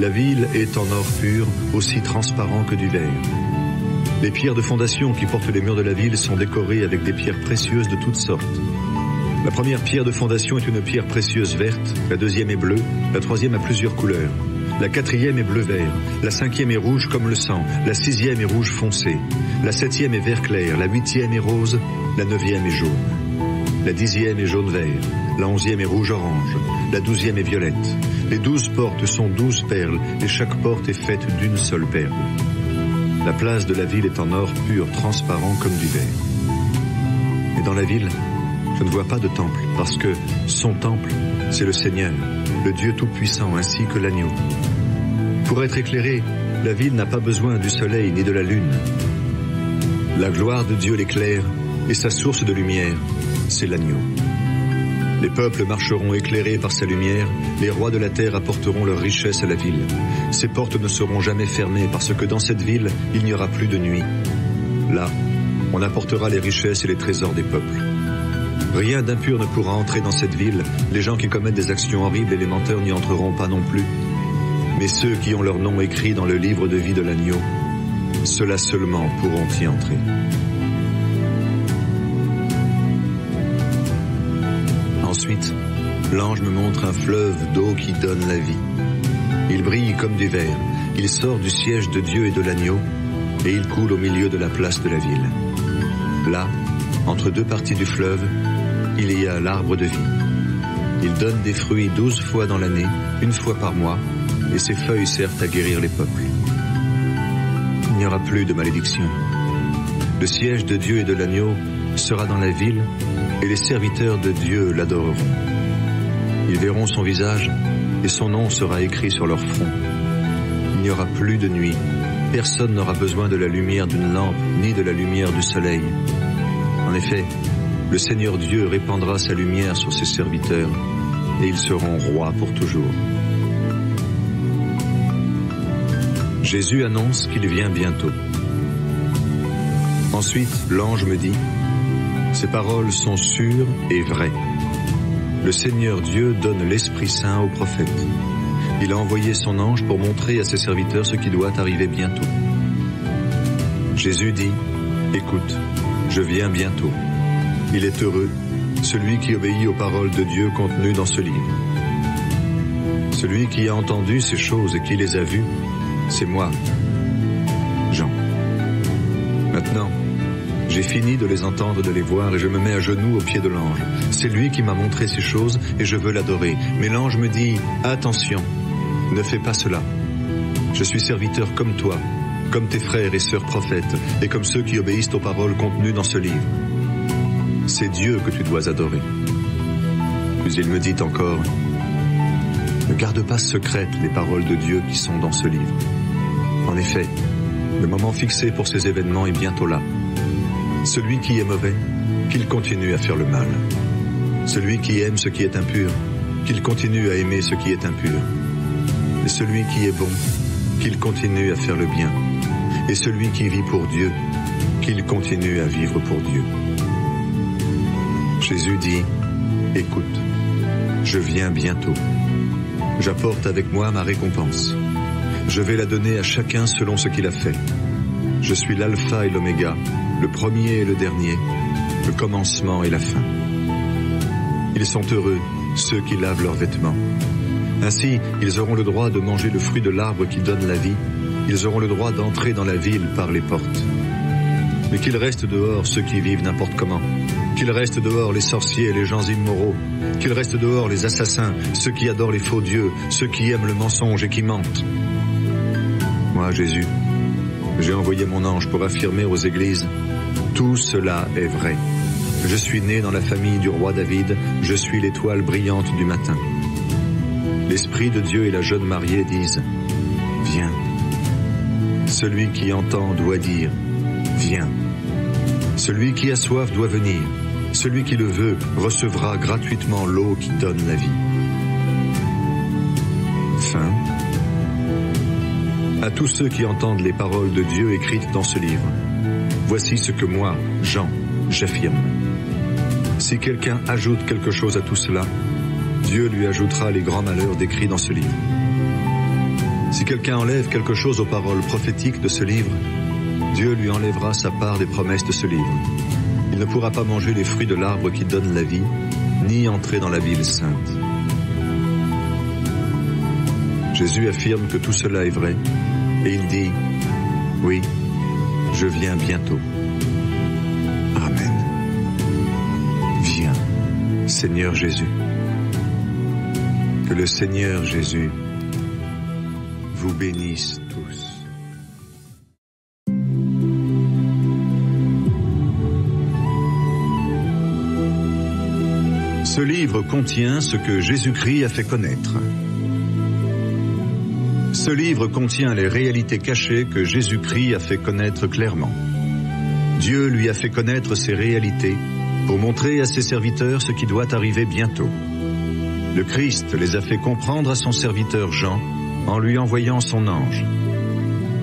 La ville est en or pur, aussi transparent que du verre. Les pierres de fondation qui portent les murs de la ville sont décorées avec des pierres précieuses de toutes sortes. La première pierre de fondation est une pierre précieuse verte, la deuxième est bleue, la troisième a plusieurs couleurs. La quatrième est bleu-vert, la cinquième est rouge comme le sang, la sixième est rouge foncé, la septième est vert clair, la huitième est rose, la neuvième est jaune. La 10e est jaune-vert, la 11e est rouge-orange, la 12e est violette. Les 12 portes sont 12 perles et chaque porte est faite d'une seule perle. La place de la ville est en or pur, transparent comme du verre. Et dans la ville, je ne vois pas de temple parce que son temple, c'est le Seigneur, le Dieu Tout-Puissant ainsi que l'agneau. Pour être éclairé, la ville n'a pas besoin du soleil ni de la lune. La gloire de Dieu l'éclaire et sa source de lumière, c'est l'agneau. Les peuples marcheront éclairés par sa lumière, les rois de la terre apporteront leur richesse à la ville. Ses portes ne seront jamais fermées parce que dans cette ville, il n'y aura plus de nuit. Là, on apportera les richesses et les trésors des peuples. Rien d'impur ne pourra entrer dans cette ville, les gens qui commettent des actions horribles et les menteurs n'y entreront pas non plus. Mais ceux qui ont leur nom écrit dans le livre de vie de l'agneau, ceux-là seulement pourront y entrer. Ensuite, l'ange me montre un fleuve d'eau qui donne la vie. Il brille comme du verre, il sort du siège de Dieu et de l'agneau, et il coule au milieu de la place de la ville. Là, entre deux parties du fleuve, il y a l'arbre de vie. Il donne des fruits 12 fois dans l'année, une fois par mois, et ses feuilles servent à guérir les peuples. Il n'y aura plus de malédiction. Le siège de Dieu et de l'agneau sera dans la ville, et les serviteurs de Dieu l'adoreront. Ils verront son visage, et son nom sera écrit sur leur front. Il n'y aura plus de nuit. Personne n'aura besoin de la lumière d'une lampe, ni de la lumière du soleil. En effet, le Seigneur Dieu répandra sa lumière sur ses serviteurs, et ils seront rois pour toujours. Jésus annonce qu'il vient bientôt. Ensuite, l'ange me dit, « Ces paroles sont sûres et vraies. Le Seigneur Dieu donne l'Esprit Saint aux prophètes. Il a envoyé son ange pour montrer à ses serviteurs ce qui doit arriver bientôt. » Jésus dit, « Écoute, je viens bientôt. Il est heureux, celui qui obéit aux paroles de Dieu contenues dans ce livre. Celui qui a entendu ces choses et qui les a vues, c'est moi, Jean. Maintenant, j'ai fini de les entendre et de les voir et je me mets à genoux aux pieds de l'ange. C'est lui qui m'a montré ces choses et je veux l'adorer. Mais l'ange me dit, attention, ne fais pas cela. Je suis serviteur comme toi, comme tes frères et sœurs prophètes et comme ceux qui obéissent aux paroles contenues dans ce livre. C'est Dieu que tu dois adorer. Puis il me dit encore, ne garde pas secrètes les paroles de Dieu qui sont dans ce livre. En effet, le moment fixé pour ces événements est bientôt là. Celui qui est mauvais, qu'il continue à faire le mal. Celui qui aime ce qui est impur, qu'il continue à aimer ce qui est impur. Et celui qui est bon, qu'il continue à faire le bien. Et celui qui vit pour Dieu, qu'il continue à vivre pour Dieu. Jésus dit, écoute, je viens bientôt. J'apporte avec moi ma récompense. Je vais la donner à chacun selon ce qu'il a fait. Je suis l'alpha et l'oméga, le premier et le dernier, le commencement et la fin. Ils sont heureux, ceux qui lavent leurs vêtements. Ainsi, ils auront le droit de manger le fruit de l'arbre qui donne la vie. Ils auront le droit d'entrer dans la ville par les portes. Mais qu'ils restent dehors ceux qui vivent n'importe comment. Qu'ils restent dehors les sorciers et les gens immoraux. Qu'ils restent dehors les assassins, ceux qui adorent les faux dieux, ceux qui aiment le mensonge et qui mentent. Moi, Jésus, j'ai envoyé mon ange pour affirmer aux églises, tout cela est vrai. Je suis né dans la famille du roi David, je suis l'étoile brillante du matin. L'Esprit de Dieu et la jeune mariée disent, viens. Celui qui entend doit dire « Viens ». Celui qui a soif doit venir. Celui qui le veut recevra gratuitement l'eau qui donne la vie. Fin. À tous ceux qui entendent les paroles de Dieu écrites dans ce livre, voici ce que moi, Jean, j'affirme. Si quelqu'un ajoute quelque chose à tout cela, Dieu lui ajoutera les grands malheurs décrits dans ce livre. Si quelqu'un enlève quelque chose aux paroles prophétiques de ce livre, Dieu lui enlèvera sa part des promesses de ce livre. Il ne pourra pas manger les fruits de l'arbre qui donne la vie, ni entrer dans la ville sainte. Jésus affirme que tout cela est vrai, et il dit, « Oui, je viens bientôt. » Amen. Viens, Seigneur Jésus. Que le Seigneur Jésus vous bénisse tous. Ce livre contient ce que Jésus-Christ a fait connaître. Ce livre contient les réalités cachées que Jésus-Christ a fait connaître clairement. Dieu lui a fait connaître ces réalités pour montrer à ses serviteurs ce qui doit arriver bientôt. Le Christ les a fait comprendre à son serviteur Jean en lui envoyant son ange.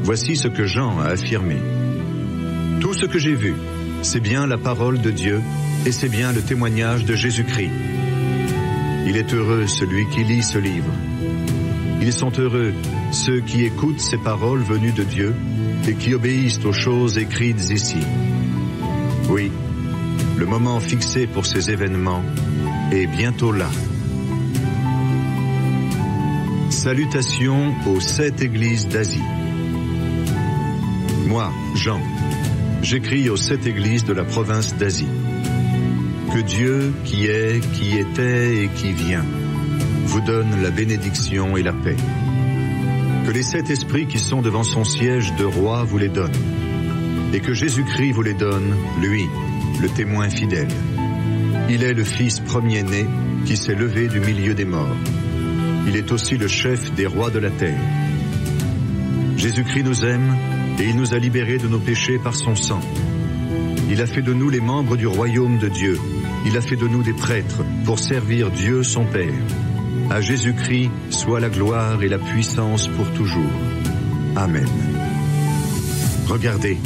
Voici ce que Jean a affirmé. Tout ce que j'ai vu, c'est bien la parole de Dieu et c'est bien le témoignage de Jésus-Christ. Il est heureux celui qui lit ce livre. Ils sont heureux ceux qui écoutent ces paroles venues de Dieu et qui obéissent aux choses écrites ici. Oui, le moment fixé pour ces événements est bientôt là. Salutations aux 7 églises d'Asie. Moi, Jean, j'écris aux 7 églises de la province d'Asie. Que Dieu, qui est, qui était et qui vient, vous donne la bénédiction et la paix. Que les 7 esprits qui sont devant son siège de roi vous les donnent. Et que Jésus-Christ vous les donne, lui, le témoin fidèle. Il est le Fils premier-né qui s'est levé du milieu des morts. Il est aussi le chef des rois de la terre. Jésus-Christ nous aime et il nous a libérés de nos péchés par son sang. Il a fait de nous les membres du royaume de Dieu. Il a fait de nous des prêtres pour servir Dieu son Père. À Jésus-Christ soit la gloire et la puissance pour toujours. Amen. Regardez,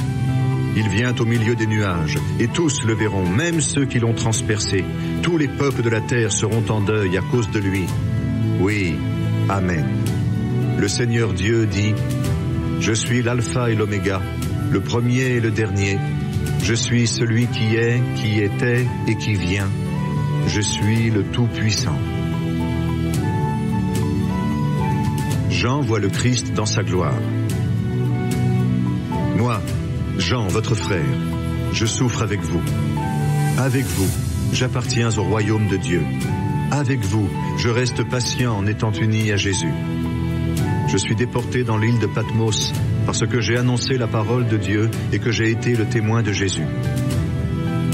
il vient au milieu des nuages, et tous le verront, même ceux qui l'ont transpercé. Tous les peuples de la terre seront en deuil à cause de lui. Oui, Amen. Le Seigneur Dieu dit, « Je suis l'alpha et l'oméga, le premier et le dernier. Je suis celui qui est, qui était et qui vient. Je suis le Tout-Puissant. » Jean voit le Christ dans sa gloire. Moi, Jean, votre frère, je souffre avec vous. Avec vous, j'appartiens au royaume de Dieu. Avec vous, je reste patient en étant uni à Jésus. Je suis déporté dans l'île de Patmos parce que j'ai annoncé la parole de Dieu et que j'ai été le témoin de Jésus.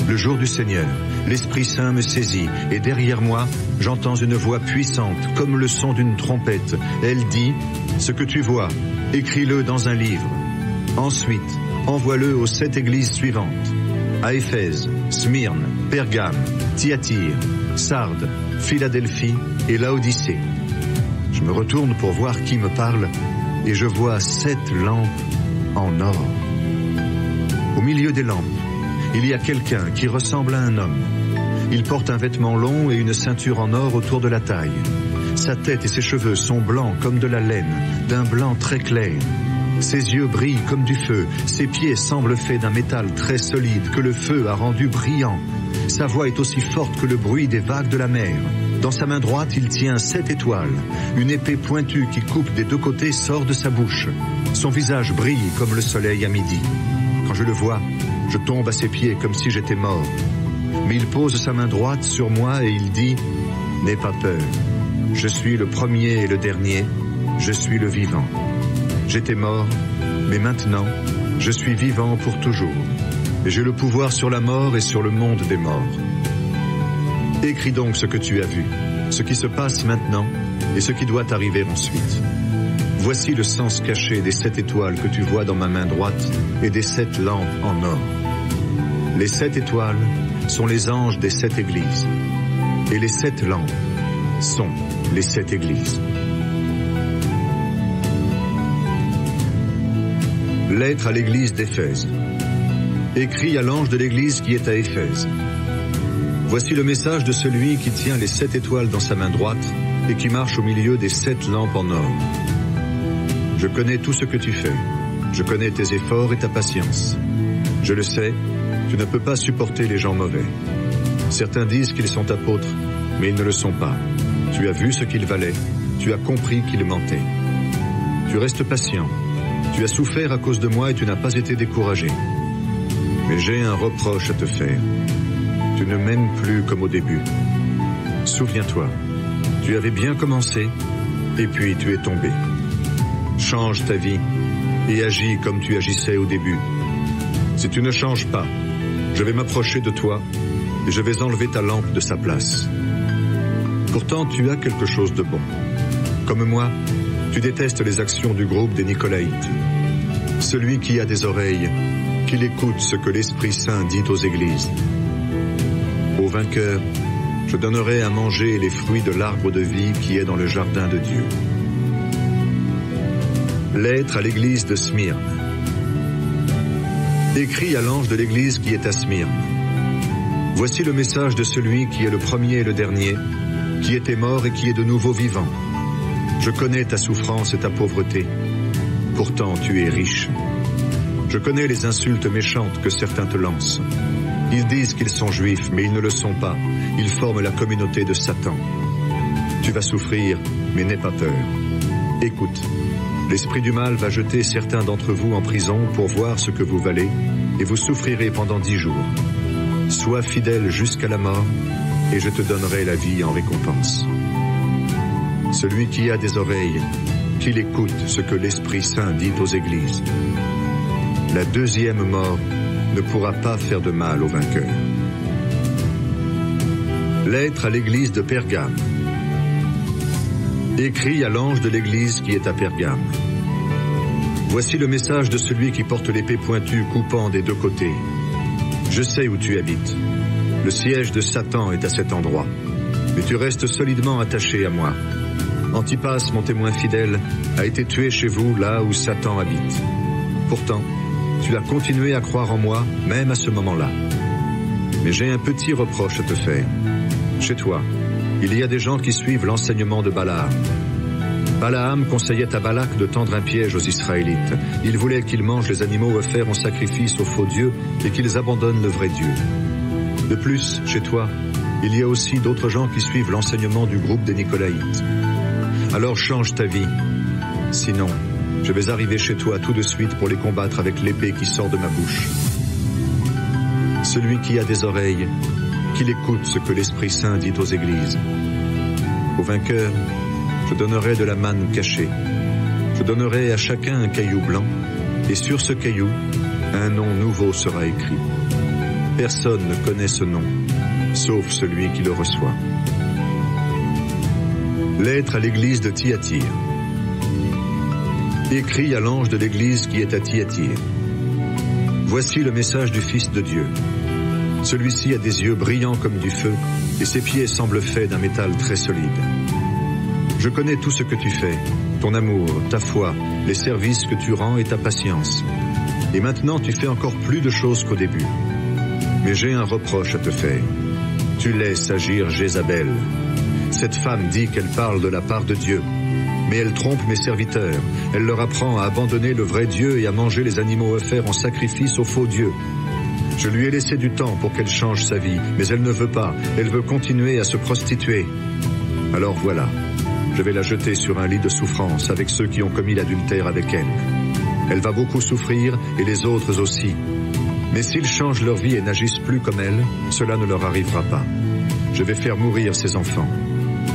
Le jour du Seigneur, l'Esprit Saint me saisit et derrière moi, j'entends une voix puissante comme le son d'une trompette. Elle dit, « Ce que tu vois, écris-le dans un livre. Ensuite, envoie-le aux 7 églises suivantes. À Éphèse, Smyrne, Pergame, Thyatire, Sardes, Philadelphie et Laodicée. » Je me retourne pour voir qui me parle et je vois 7 lampes en or. Au milieu des lampes, il y a quelqu'un qui ressemble à un homme. Il porte un vêtement long et une ceinture en or autour de la taille. Sa tête et ses cheveux sont blancs comme de la laine, d'un blanc très clair. Ses yeux brillent comme du feu, ses pieds semblent faits d'un métal très solide que le feu a rendu brillant. Sa voix est aussi forte que le bruit des vagues de la mer. Dans sa main droite, il tient 7 étoiles. Une épée pointue qui coupe des 2 côtés sort de sa bouche. Son visage brille comme le soleil à midi. Quand je le vois, je tombe à ses pieds comme si j'étais mort. Mais il pose sa main droite sur moi et il dit, « N'aie pas peur. Je suis le premier et le dernier. Je suis le vivant. J'étais mort, mais maintenant, je suis vivant pour toujours. Et j'ai le pouvoir sur la mort et sur le monde des morts. Écris donc ce que tu as vu, ce qui se passe maintenant et ce qui doit arriver ensuite. Voici le sens caché des 7 étoiles que tu vois dans ma main droite et des 7 lampes en or. Les 7 étoiles sont les anges des 7 églises, et les 7 lampes sont les 7 églises. Lettre à l'église d'Éphèse. Écrit à l'ange de l'église qui est à Éphèse. Voici le message de celui qui tient les 7 étoiles dans sa main droite et qui marche au milieu des 7 lampes en or. Je connais tout ce que tu fais. Je connais tes efforts et ta patience. Je le sais, tu ne peux pas supporter les gens mauvais. Certains disent qu'ils sont apôtres, mais ils ne le sont pas. Tu as vu ce qu'ils valaient, tu as compris qu'ils mentaient. Tu restes patient. Tu as souffert à cause de moi et tu n'as pas été découragé. Mais j'ai un reproche à te faire. Tu ne m'aimes plus comme au début. Souviens-toi, tu avais bien commencé et puis tu es tombé. Change ta vie et agis comme tu agissais au début. Si tu ne changes pas, je vais m'approcher de toi et je vais enlever ta lampe de sa place. Pourtant, tu as quelque chose de bon. Comme moi, tu détestes les actions du groupe des Nicolaïtes. Celui qui a des oreilles, qu'il écoute ce que l'Esprit Saint dit aux églises. Au vainqueur, je donnerai à manger les fruits de l'arbre de vie qui est dans le jardin de Dieu. Lettre à l'église de Smyrne. Écrit à l'ange de l'église qui est à Smyrne. Voici le message de celui qui est le premier et le dernier, qui était mort et qui est de nouveau vivant. Je connais ta souffrance et ta pauvreté. Pourtant, tu es riche. Je connais les insultes méchantes que certains te lancent. Ils disent qu'ils sont juifs, mais ils ne le sont pas. Ils forment la communauté de Satan. Tu vas souffrir, mais n'aie pas peur. Écoute, l'esprit du mal va jeter certains d'entre vous en prison pour voir ce que vous valez, et vous souffrirez pendant 10 jours. Sois fidèle jusqu'à la mort, et je te donnerai la vie en récompense. Celui qui a des oreilles, qu'il écoute ce que l'Esprit Saint dit aux églises. La deuxième mort ne pourra pas faire de mal au vainqueur. Lettre à l'église de Pergame. Écrit à l'ange de l'église qui est à Pergame. Voici le message de celui qui porte l'épée pointue coupant des 2 côtés. Je sais où tu habites. Le siège de Satan est à cet endroit. Mais tu restes solidement attaché à moi. Antipas, mon témoin fidèle, a été tué chez vous, là où Satan habite. Pourtant, tu as continué à croire en moi, même à ce moment-là. Mais j'ai un petit reproche à te faire. Chez toi, il y a des gens qui suivent l'enseignement de Balaam. Balaam conseillait à Balak de tendre un piège aux Israélites. Il voulait qu'ils mangent les animaux offerts en sacrifice aux faux dieux et qu'ils abandonnent le vrai Dieu. De plus, chez toi, il y a aussi d'autres gens qui suivent l'enseignement du groupe des Nicolaïtes. Alors change ta vie. Sinon, je vais arriver chez toi tout de suite pour les combattre avec l'épée qui sort de ma bouche. Celui qui a des oreilles, qu'il écoute ce que l'Esprit Saint dit aux églises. Au vainqueur, je donnerai de la manne cachée. Je donnerai à chacun un caillou blanc, et sur ce caillou, un nom nouveau sera écrit. Personne ne connaît ce nom, sauf celui qui le reçoit. Lettre à l'église de Thyatire. Écrit à l'ange de l'église qui est à Thyatire. Voici le message du Fils de Dieu. Celui-ci a des yeux brillants comme du feu, et ses pieds semblent faits d'un métal très solide. Je connais tout ce que tu fais, ton amour, ta foi, les services que tu rends et ta patience. Et maintenant tu fais encore plus de choses qu'au début. Mais j'ai un reproche à te faire. Tu laisses agir Jézabel. Cette femme dit qu'elle parle de la part de Dieu. Mais elle trompe mes serviteurs. Elle leur apprend à abandonner le vrai Dieu et à manger les animaux offerts en sacrifice aux faux dieux. Je lui ai laissé du temps pour qu'elle change sa vie, mais elle ne veut pas. Elle veut continuer à se prostituer. Alors voilà, je vais la jeter sur un lit de souffrance avec ceux qui ont commis l'adultère avec elle. Elle va beaucoup souffrir et les autres aussi. Mais s'ils changent leur vie et n'agissent plus comme elle, cela ne leur arrivera pas. Je vais faire mourir ses enfants.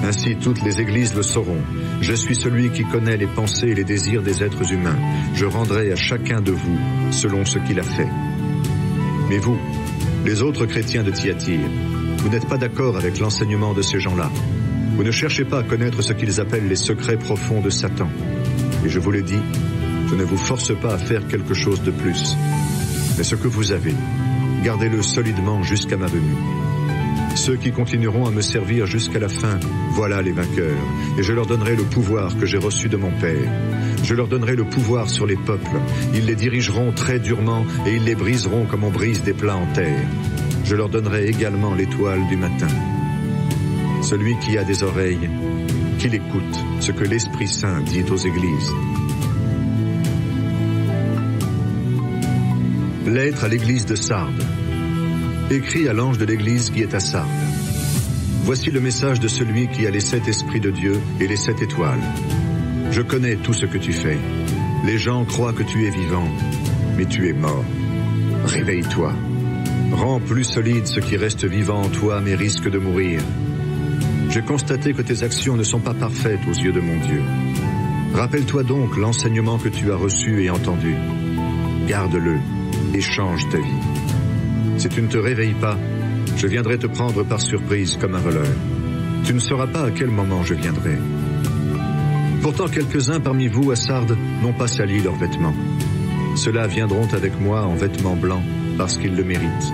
Ainsi toutes les églises le sauront. Je suis celui qui connaît les pensées et les désirs des êtres humains. Je rendrai à chacun de vous selon ce qu'il a fait. Mais vous, les autres chrétiens de Thyatire, vous n'êtes pas d'accord avec l'enseignement de ces gens-là. Vous ne cherchez pas à connaître ce qu'ils appellent les secrets profonds de Satan. Et je vous le dis, je ne vous force pas à faire quelque chose de plus. Mais ce que vous avez, gardez-le solidement jusqu'à ma venue. Ceux qui continueront à me servir jusqu'à la fin, voilà les vainqueurs, et je leur donnerai le pouvoir que j'ai reçu de mon Père. Je leur donnerai le pouvoir sur les peuples. Ils les dirigeront très durement et ils les briseront comme on brise des plats en terre. Je leur donnerai également l'étoile du matin. Celui qui a des oreilles, qu'il écoute ce que l'Esprit Saint dit aux églises. Lettre à l'église de Sardes. Écrit à l'ange de l'église qui est à Sardes. Voici le message de celui qui a les 7 esprits de Dieu et les 7 étoiles. Je connais tout ce que tu fais. Les gens croient que tu es vivant, mais tu es mort. Réveille-toi. Rends plus solide ce qui reste vivant en toi, mais risque de mourir. J'ai constaté que tes actions ne sont pas parfaites aux yeux de mon Dieu. Rappelle-toi donc l'enseignement que tu as reçu et entendu. Garde-le et change ta vie. Si tu ne te réveilles pas, je viendrai te prendre par surprise comme un voleur. Tu ne sauras pas à quel moment je viendrai. Pourtant quelques-uns parmi vous à Sardes n'ont pas sali leurs vêtements. Ceux-là viendront avec moi en vêtements blancs parce qu'ils le méritent.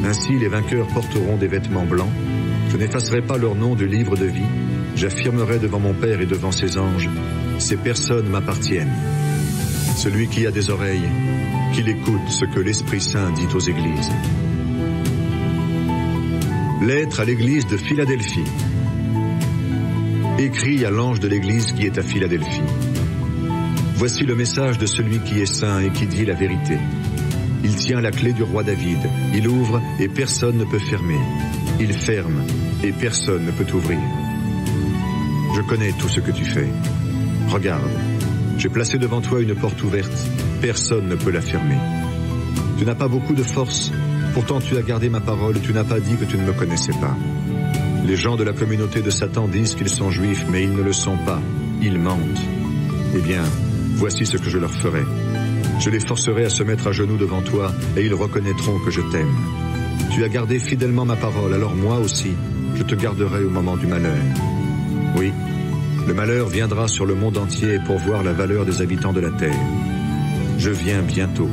Ainsi les vainqueurs porteront des vêtements blancs. Je n'effacerai pas leur nom du livre de vie. J'affirmerai devant mon Père et devant ses anges, ces personnes m'appartiennent. Celui qui a des oreilles, qu'il écoute ce que l'Esprit Saint dit aux églises. Lettre à l'église de Philadelphie. Écrit à l'ange de l'église qui est à Philadelphie. Voici le message de celui qui est saint et qui dit la vérité. Il tient la clé du roi David. Il ouvre et personne ne peut fermer. Il ferme et personne ne peut ouvrir. Je connais tout ce que tu fais. Regarde, j'ai placé devant toi une porte ouverte. Personne ne peut la fermer. Tu n'as pas beaucoup de force. Pourtant tu as gardé ma parole. Tu n'as pas dit que tu ne me connaissais pas. Les gens de la communauté de Satan disent qu'ils sont juifs, mais ils ne le sont pas. Ils mentent. Eh bien, voici ce que je leur ferai. Je les forcerai à se mettre à genoux devant toi, et ils reconnaîtront que je t'aime. Tu as gardé fidèlement ma parole, alors moi aussi, je te garderai au moment du malheur. Oui, le malheur viendra sur le monde entier pour voir la valeur des habitants de la terre. Je viens bientôt.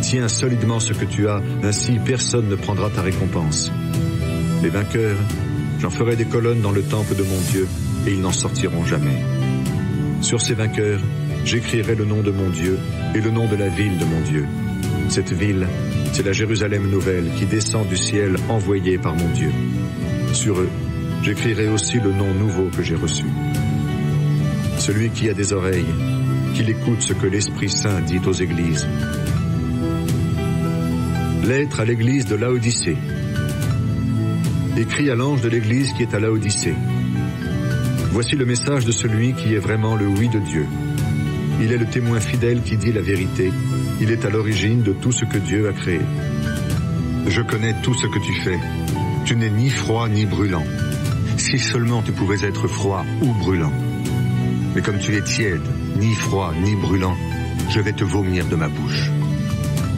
Tiens solidement ce que tu as, ainsi personne ne prendra ta récompense. Les vainqueurs, j'en ferai des colonnes dans le temple de mon Dieu, et ils n'en sortiront jamais. Sur ces vainqueurs, j'écrirai le nom de mon Dieu et le nom de la ville de mon Dieu. Cette ville, c'est la Jérusalem nouvelle qui descend du ciel envoyée par mon Dieu. Sur eux, j'écrirai aussi le nom nouveau que j'ai reçu. Celui qui a des oreilles, qu'il écoute ce que l'Esprit Saint dit aux églises. Lettre à l'église de Laodicée. Écrit à l'ange de l'église qui est à Laodicée. Voici le message de celui qui est vraiment le oui de Dieu. Il est le témoin fidèle qui dit la vérité. Il est à l'origine de tout ce que Dieu a créé. Je connais tout ce que tu fais. Tu n'es ni froid ni brûlant. Si seulement tu pouvais être froid ou brûlant. Mais comme tu es tiède, ni froid ni brûlant, je vais te vomir de ma bouche.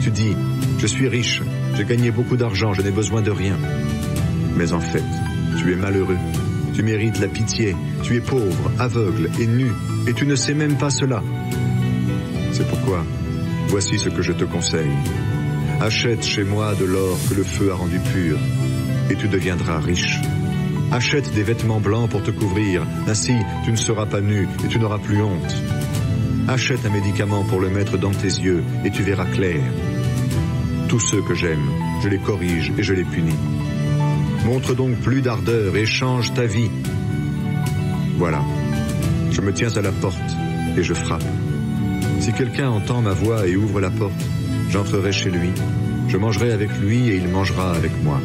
Tu dis, je suis riche, j'ai gagné beaucoup d'argent, je n'ai besoin de rien. Mais en fait, tu es malheureux. Tu mérites la pitié. Tu es pauvre, aveugle et nu, et tu ne sais même pas cela. C'est pourquoi, voici ce que je te conseille. Achète chez moi de l'or que le feu a rendu pur, et tu deviendras riche. Achète des vêtements blancs pour te couvrir, ainsi tu ne seras pas nu et tu n'auras plus honte. Achète un médicament pour le mettre dans tes yeux, et tu verras clair. Tous ceux que j'aime, je les corrige et je les punis. Montre donc plus d'ardeur et change ta vie. Voilà, je me tiens à la porte et je frappe. Si quelqu'un entend ma voix et ouvre la porte, j'entrerai chez lui, je mangerai avec lui et il mangera avec moi.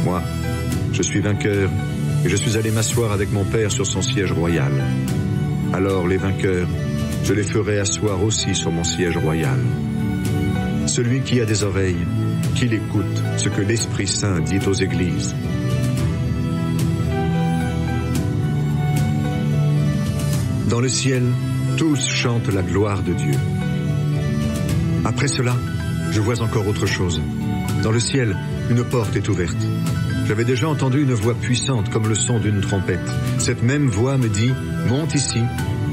Moi, je suis vainqueur et je suis allé m'asseoir avec mon Père sur son siège royal. Alors les vainqueurs, je les ferai asseoir aussi sur mon siège royal. Celui qui a des oreilles, qu'il écoute ce que l'Esprit Saint dit aux églises. Dans le ciel, tous chantent la gloire de Dieu. Après cela, je vois encore autre chose. Dans le ciel, une porte est ouverte. J'avais déjà entendu une voix puissante comme le son d'une trompette. Cette même voix me dit, monte ici,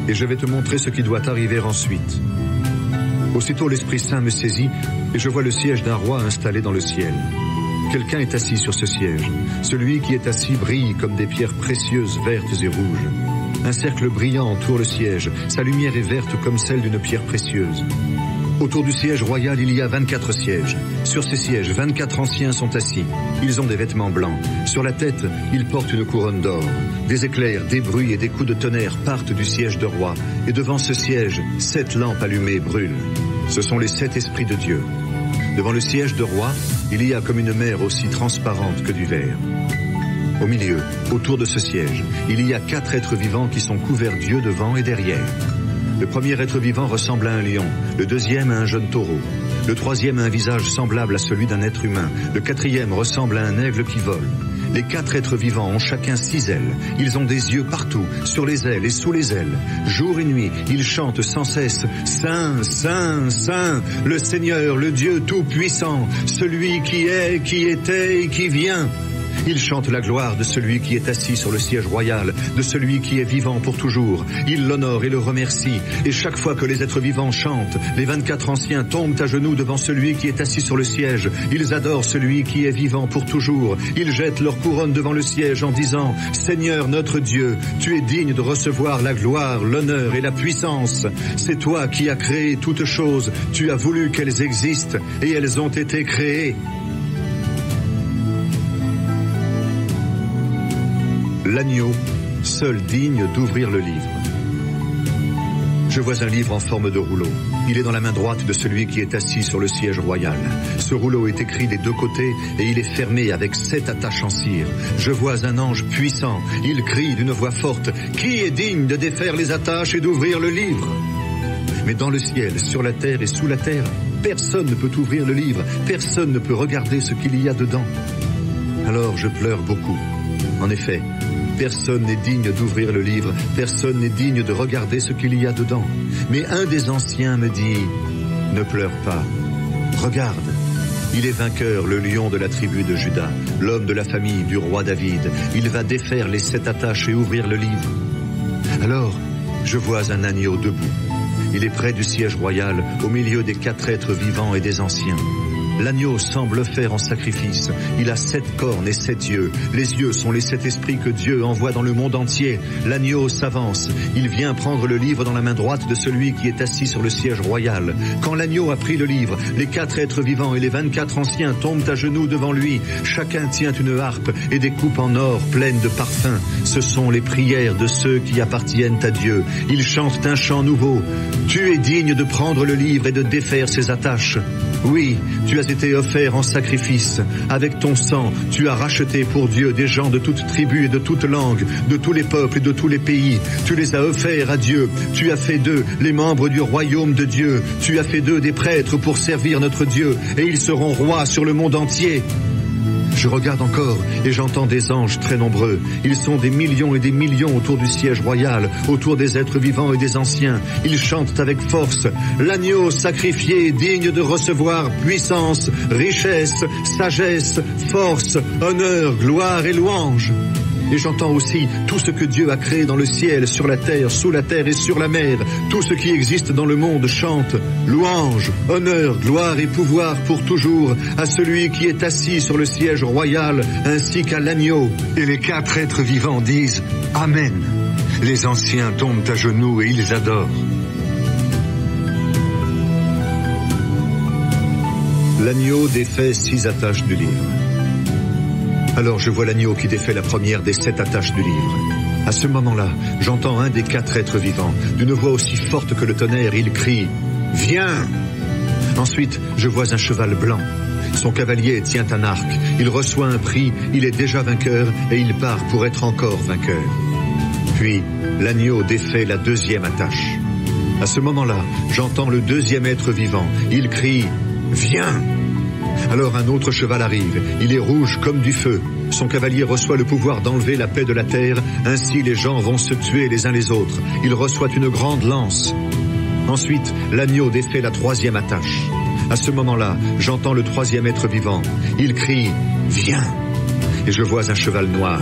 et je vais te montrer ce qui doit arriver ensuite. » Aussitôt l'Esprit Saint me saisit, et je vois le siège d'un roi installé dans le ciel. Quelqu'un est assis sur ce siège. Celui qui est assis brille comme des pierres précieuses vertes et rouges. Un cercle brillant entoure le siège. Sa lumière est verte comme celle d'une pierre précieuse. Autour du siège royal, il y a 24 sièges. Sur ces sièges, 24 anciens sont assis. Ils ont des vêtements blancs. Sur la tête, ils portent une couronne d'or. Des éclairs, des bruits et des coups de tonnerre partent du siège de roi. Et devant ce siège, 7 lampes allumées brûlent. Ce sont les 7 esprits de Dieu. Devant le siège de roi, il y a comme une mer aussi transparente que du verre. Au milieu, autour de ce siège, il y a 4 êtres vivants qui sont couverts d'yeux devant et derrière. Le premier être vivant ressemble à un lion, le deuxième à un jeune taureau, le troisième a un visage semblable à celui d'un être humain, le quatrième ressemble à un aigle qui vole. Les 4 êtres vivants ont chacun 6 ailes. Ils ont des yeux partout, sur les ailes et sous les ailes. Jour et nuit, ils chantent sans cesse « Saint, Saint, Saint, le Seigneur, le Dieu Tout-Puissant, celui qui est, qui était et qui vient ». Ils chantent la gloire de celui qui est assis sur le siège royal, de celui qui est vivant pour toujours. Ils l'honorent et le remercient. Et chaque fois que les êtres vivants chantent, les 24 anciens tombent à genoux devant celui qui est assis sur le siège. Ils adorent celui qui est vivant pour toujours. Ils jettent leur couronne devant le siège en disant « Seigneur notre Dieu, tu es digne de recevoir la gloire, l'honneur et la puissance. C'est toi qui as créé toutes choses. Tu as voulu qu'elles existent et elles ont été créées. » L'agneau, seul digne d'ouvrir le livre. Je vois un livre en forme de rouleau. Il est dans la main droite de celui qui est assis sur le siège royal. Ce rouleau est écrit des 2 côtés et il est fermé avec 7 attaches en cire. Je vois un ange puissant. Il crie d'une voix forte « Qui est digne de défaire les attaches et d'ouvrir le livre ?» Mais dans le ciel, sur la terre et sous la terre, personne ne peut ouvrir le livre. Personne ne peut regarder ce qu'il y a dedans. Alors je pleure beaucoup. En effet, personne n'est digne d'ouvrir le livre, personne n'est digne de regarder ce qu'il y a dedans. Mais un des anciens me dit, « Ne pleure pas, regarde, il est vainqueur, le lion de la tribu de Juda, l'homme de la famille du roi David. Il va défaire les 7 attaches et ouvrir le livre. » Alors, je vois un agneau debout. Il est près du siège royal, au milieu des 4 êtres vivants et des anciens. L'agneau semble faire en sacrifice. Il a 7 cornes et 7 yeux. Les yeux sont les 7 esprits que Dieu envoie dans le monde entier. L'agneau s'avance. Il vient prendre le livre dans la main droite de celui qui est assis sur le siège royal. Quand l'agneau a pris le livre, les 4 êtres vivants et les 24 anciens tombent à genoux devant lui. Chacun tient une harpe et des coupes en or pleines de parfums. Ce sont les prières de ceux qui appartiennent à Dieu. Ils chantent un chant nouveau. Tu es digne de prendre le livre et de défaire ses attaches. Oui, tu as été offert en sacrifice. Avec ton sang, tu as racheté pour Dieu des gens de toute tribu et de toute langue, de tous les peuples et de tous les pays. Tu les as offerts à Dieu. Tu as fait d'eux les membres du royaume de Dieu. Tu as fait d'eux des prêtres pour servir notre Dieu, et ils seront rois sur le monde entier. Je regarde encore et j'entends des anges très nombreux. Ils sont des millions et des millions autour du siège royal, autour des êtres vivants et des anciens. Ils chantent avec force. L'agneau sacrifié, digne de recevoir puissance, richesse, sagesse, force, honneur, gloire et louange. Et j'entends aussi tout ce que Dieu a créé dans le ciel, sur la terre, sous la terre et sur la mer. Tout ce qui existe dans le monde chante louange, honneur, gloire et pouvoir pour toujours à celui qui est assis sur le siège royal, ainsi qu'à l'agneau. Et les 4 êtres vivants disent Amen. Les anciens tombent à genoux et ils adorent. L'agneau défait 6 attaches du livre. Alors je vois l'agneau qui défait la première des 7 attaches du livre. À ce moment-là, j'entends un des 4 êtres vivants. D'une voix aussi forte que le tonnerre, il crie « Viens !» Ensuite, je vois un cheval blanc. Son cavalier tient un arc. Il reçoit un prix, il est déjà vainqueur et il part pour être encore vainqueur. Puis, l'agneau défait la 2e attache. À ce moment-là, j'entends le 2e être vivant. Il crie « Viens !» Alors un autre cheval arrive, il est rouge comme du feu. Son cavalier reçoit le pouvoir d'enlever la paix de la terre, ainsi les gens vont se tuer les uns les autres. Il reçoit une grande lance. Ensuite, l'agneau défait la 3e attache. À ce moment-là, j'entends le 3e être vivant. Il crie « Viens !» Et je vois un cheval noir.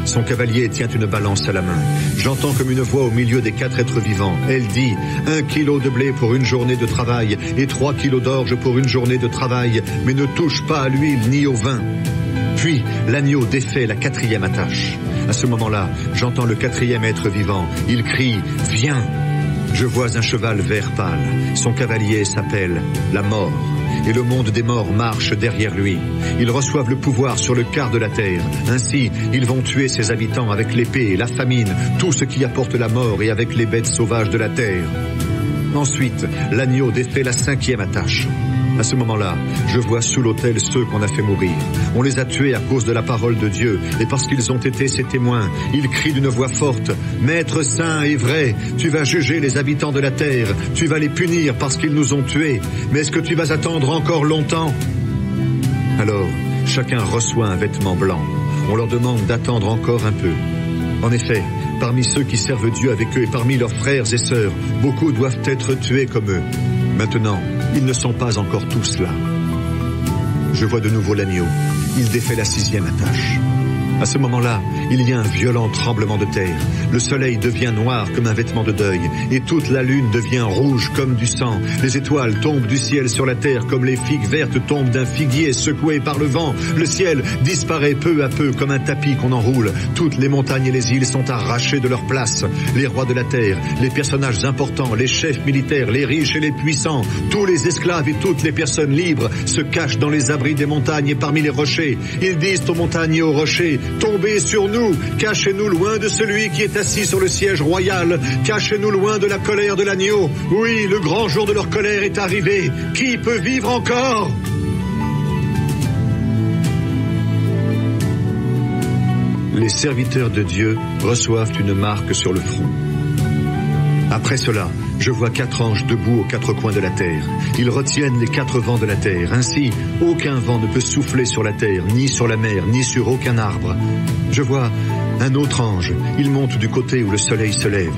Son cavalier tient une balance à la main. J'entends comme une voix au milieu des 4 êtres vivants. Elle dit, 1 kilo de blé pour une journée de travail et 3 kilos d'orge pour une journée de travail, mais ne touche pas à l'huile ni au vin. Puis l'agneau défait la 4e attache. À ce moment-là, j'entends le 4e être vivant. Il crie, viens. Je vois un cheval vert pâle. Son cavalier s'appelle la mort. Et le monde des morts marche derrière lui. Ils reçoivent le pouvoir sur le quart de la terre. Ainsi, ils vont tuer ses habitants avec l'épée, la famine, tout ce qui apporte la mort et avec les bêtes sauvages de la terre. Ensuite, l'agneau défait la 5e attache. À ce moment-là, je vois sous l'autel ceux qu'on a fait mourir. On les a tués à cause de la parole de Dieu, et parce qu'ils ont été ses témoins. Ils crient d'une voix forte, « Maître saint et vrai, tu vas juger les habitants de la terre, tu vas les punir parce qu'ils nous ont tués, mais est-ce que tu vas attendre encore longtemps ?» Alors, chacun reçoit un vêtement blanc. On leur demande d'attendre encore un peu. En effet, parmi ceux qui servent Dieu avec eux et parmi leurs frères et sœurs, beaucoup doivent être tués comme eux. Maintenant, ils ne sont pas encore tous là. Je vois de nouveau l'agneau. Il défait la 6e attache. À ce moment-là, il y a un violent tremblement de terre. Le soleil devient noir comme un vêtement de deuil, et toute la lune devient rouge comme du sang. Les étoiles tombent du ciel sur la terre comme les figues vertes tombent d'un figuier secoué par le vent. Le ciel disparaît peu à peu comme un tapis qu'on enroule. Toutes les montagnes et les îles sont arrachées de leur place. Les rois de la terre, les personnages importants, les chefs militaires, les riches et les puissants, tous les esclaves et toutes les personnes libres se cachent dans les abris des montagnes et parmi les rochers. Ils disent aux montagnes et aux rochers, tombez sur nous, cachez-nous loin de celui qui est assis sur le siège royal, cachez-nous loin de la colère de l'agneau. Oui, le grand jour de leur colère est arrivé. Qui peut vivre encore ? Les serviteurs de Dieu reçoivent une marque sur le front. Après cela, je vois 4 anges debout aux 4 coins de la terre. Ils retiennent les 4 vents de la terre. Ainsi, aucun vent ne peut souffler sur la terre, ni sur la mer, ni sur aucun arbre. Je vois un autre ange. Il monte du côté où le soleil se lève.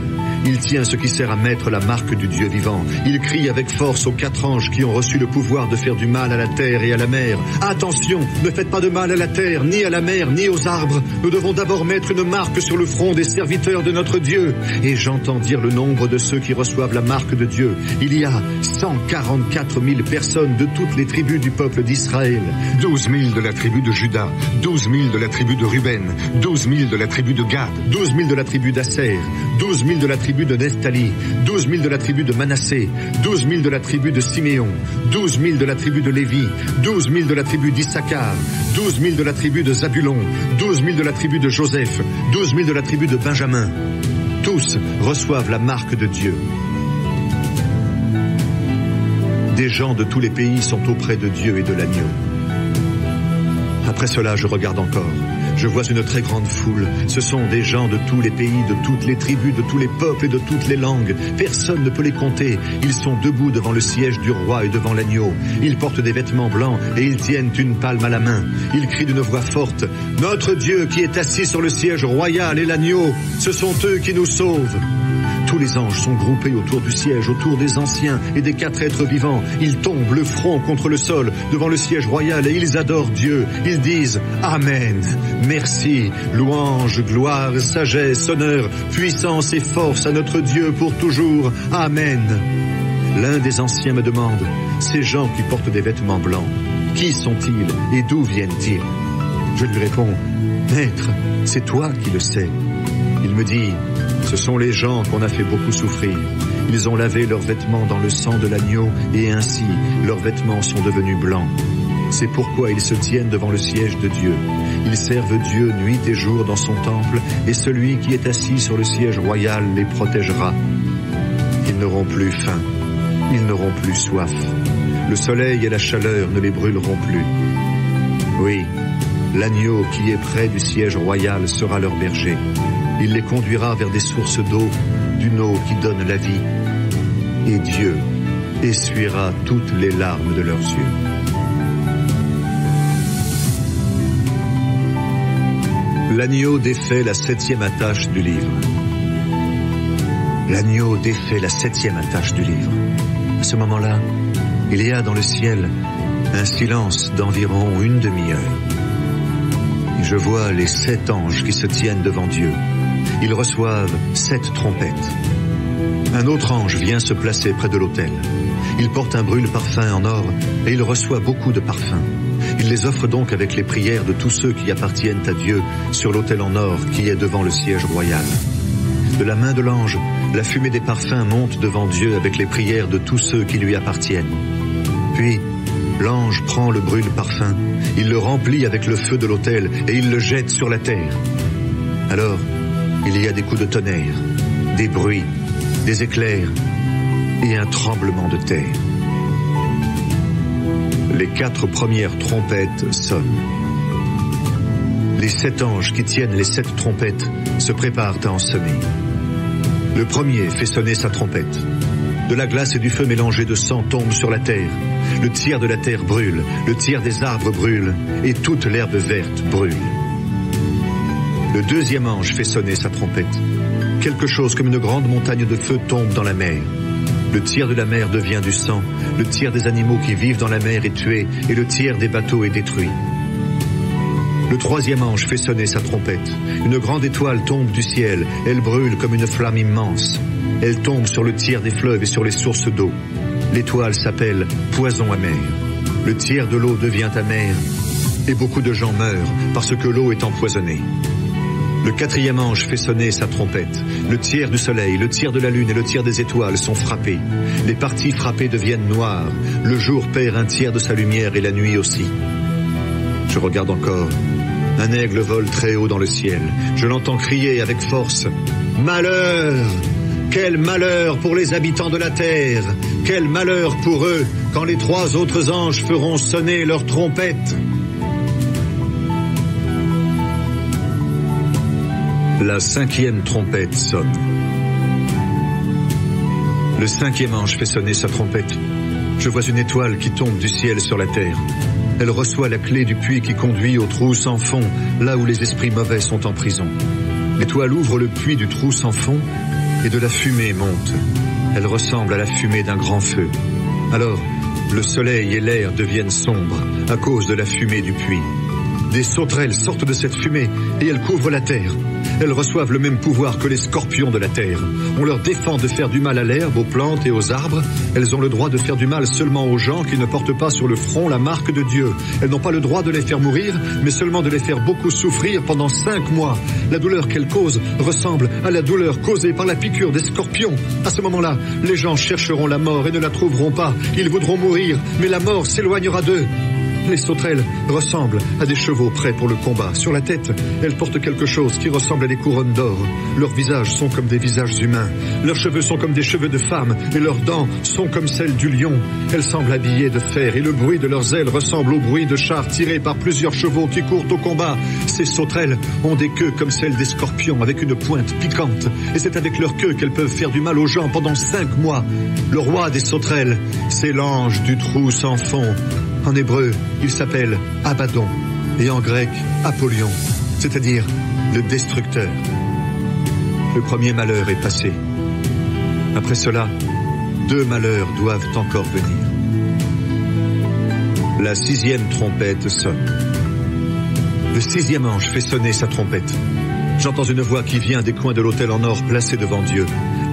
Il tient ce qui sert à mettre la marque du Dieu vivant. Il crie avec force aux 4 anges qui ont reçu le pouvoir de faire du mal à la terre et à la mer. Attention, ne faites pas de mal à la terre, ni à la mer, ni aux arbres. Nous devons d'abord mettre une marque sur le front des serviteurs de notre Dieu. Et j'entends dire le nombre de ceux qui reçoivent la marque de Dieu. Il y a 144 000 personnes de toutes les tribus du peuple d'Israël. 12 000 de la tribu de Juda, 12 000 de la tribu de Ruben, 12 000 de la tribu de Gad, 12 000 de la tribu d'Asser, 12 000 de la tribu de Nephtali, 12 000 de la tribu de Manassé, 12 000 de la tribu de Siméon, 12 000 de la tribu de Lévi, 12 000 de la tribu d'Issachar, 12 000 de la tribu de Zabulon, 12 000 de la tribu de Joseph, 12 000 de la tribu de Benjamin. Tous reçoivent la marque de Dieu. Des gens de tous les pays sont auprès de Dieu et de l'agneau. Après cela, je regarde encore. Je vois une très grande foule. Ce sont des gens de tous les pays, de toutes les tribus, de tous les peuples et de toutes les langues. Personne ne peut les compter. Ils sont debout devant le siège du roi et devant l'agneau. Ils portent des vêtements blancs et ils tiennent une palme à la main. Ils crient d'une voix forte, « Notre Dieu qui est assis sur le siège royal et l'agneau, ce sont eux qui nous sauvent. » Tous les anges sont groupés autour du siège, autour des anciens et des 4 êtres vivants. Ils tombent le front contre le sol devant le siège royal et ils adorent Dieu. Ils disent « Amen ». Merci, louange, gloire, sagesse, honneur, puissance et force à notre Dieu pour toujours. Amen. L'un des anciens me demande, ces gens qui portent des vêtements blancs, qui sont-ils et d'où viennent-ils? Je lui réponds, Maître, c'est toi qui le sais. Il me dit, ce sont les gens qu'on a fait beaucoup souffrir. Ils ont lavé leurs vêtements dans le sang de l'agneau et ainsi leurs vêtements sont devenus blancs. C'est pourquoi ils se tiennent devant le siège de Dieu. Ils servent Dieu nuit et jour dans son temple, et celui qui est assis sur le siège royal les protégera. Ils n'auront plus faim, ils n'auront plus soif. Le soleil et la chaleur ne les brûleront plus. Oui, l'agneau qui est près du siège royal sera leur berger. Il les conduira vers des sources d'eau, d'une eau qui donne la vie. Et Dieu essuiera toutes les larmes de leurs yeux. L'agneau défait la 7e attache du livre. L'agneau défait la 7e attache du livre. À ce moment-là, il y a dans le ciel un silence d'environ une demi-heure. je vois les 7 anges qui se tiennent devant Dieu. Ils reçoivent 7 trompettes. Un autre ange vient se placer près de l'autel. Il porte un brûle-parfum en or et il reçoit beaucoup de parfums. Il les offre donc avec les prières de tous ceux qui appartiennent à Dieu sur l'autel en or qui est devant le siège royal. De la main de l'ange, la fumée des parfums monte devant Dieu avec les prières de tous ceux qui lui appartiennent. Puis, l'ange prend le brûle-parfum, il le remplit avec le feu de l'autel et il le jette sur la terre. Alors, il y a des coups de tonnerre, des bruits, des éclairs et un tremblement de terre. Les 4 premières trompettes sonnent. Les 7 anges qui tiennent les 7 trompettes se préparent à en sonner. Le premier fait sonner sa trompette. De la glace et du feu mélangés de sang tombent sur la terre. Le tiers de la terre brûle, le tiers des arbres brûle, et toute l'herbe verte brûle. Le deuxième ange fait sonner sa trompette. Quelque chose comme une grande montagne de feu tombe dans la mer. Le tiers de la mer devient du sang, le tiers des animaux qui vivent dans la mer est tué, et le tiers des bateaux est détruit. Le troisième ange fait sonner sa trompette. Une grande étoile tombe du ciel, elle brûle comme une flamme immense. Elle tombe sur le tiers des fleuves et sur les sources d'eau. L'étoile s'appelle poison amer. Le tiers de l'eau devient amer, et beaucoup de gens meurent parce que l'eau est empoisonnée. Le quatrième ange fait sonner sa trompette. Le tiers du soleil, le tiers de la lune et le tiers des étoiles sont frappés. Les parties frappées deviennent noires. Le jour perd un tiers de sa lumière et la nuit aussi. Je regarde encore. Un aigle vole très haut dans le ciel. Je l'entends crier avec force. « Malheur! Quel malheur pour les habitants de la terre! Quel malheur pour eux quand les 3 autres anges feront sonner leurs trompettes! » La 5e trompette sonne. Le 5e ange fait sonner sa trompette. Je vois une étoile qui tombe du ciel sur la terre. Elle reçoit la clé du puits qui conduit au trou sans fond, là où les esprits mauvais sont en prison. L'étoile ouvre le puits du trou sans fond et de la fumée monte. Elle ressemble à la fumée d'un grand feu. Alors, le soleil et l'air deviennent sombres à cause de la fumée du puits. Des sauterelles sortent de cette fumée et elles couvrent la terre. Elles reçoivent le même pouvoir que les scorpions de la terre. On leur défend de faire du mal à l'herbe, aux plantes et aux arbres. Elles ont le droit de faire du mal seulement aux gens qui ne portent pas sur le front la marque de Dieu. Elles n'ont pas le droit de les faire mourir, mais seulement de les faire beaucoup souffrir pendant 5 mois. La douleur qu'elles causent ressemble à la douleur causée par la piqûre des scorpions. À ce moment-là, les gens chercheront la mort et ne la trouveront pas. Ils voudront mourir, mais la mort s'éloignera d'eux. Les sauterelles ressemblent à des chevaux prêts pour le combat. Sur la tête, elles portent quelque chose qui ressemble à des couronnes d'or. Leurs visages sont comme des visages humains. Leurs cheveux sont comme des cheveux de femmes et leurs dents sont comme celles du lion. Elles semblent habillées de fer et le bruit de leurs ailes ressemble au bruit de chars tirés par plusieurs chevaux qui courent au combat. Ces sauterelles ont des queues comme celles des scorpions avec une pointe piquante. Et c'est avec leur queue qu'elles peuvent faire du mal aux gens pendant 5 mois. Le roi des sauterelles, c'est l'ange du trou sans fond. En hébreu, il s'appelle Abaddon, et en grec, Apollyon, c'est-à-dire le destructeur. Le premier malheur est passé. Après cela, 2 malheurs doivent encore venir. La 6e trompette sonne. Le 6e ange fait sonner sa trompette. J'entends une voix qui vient des coins de l'autel en or placé devant Dieu.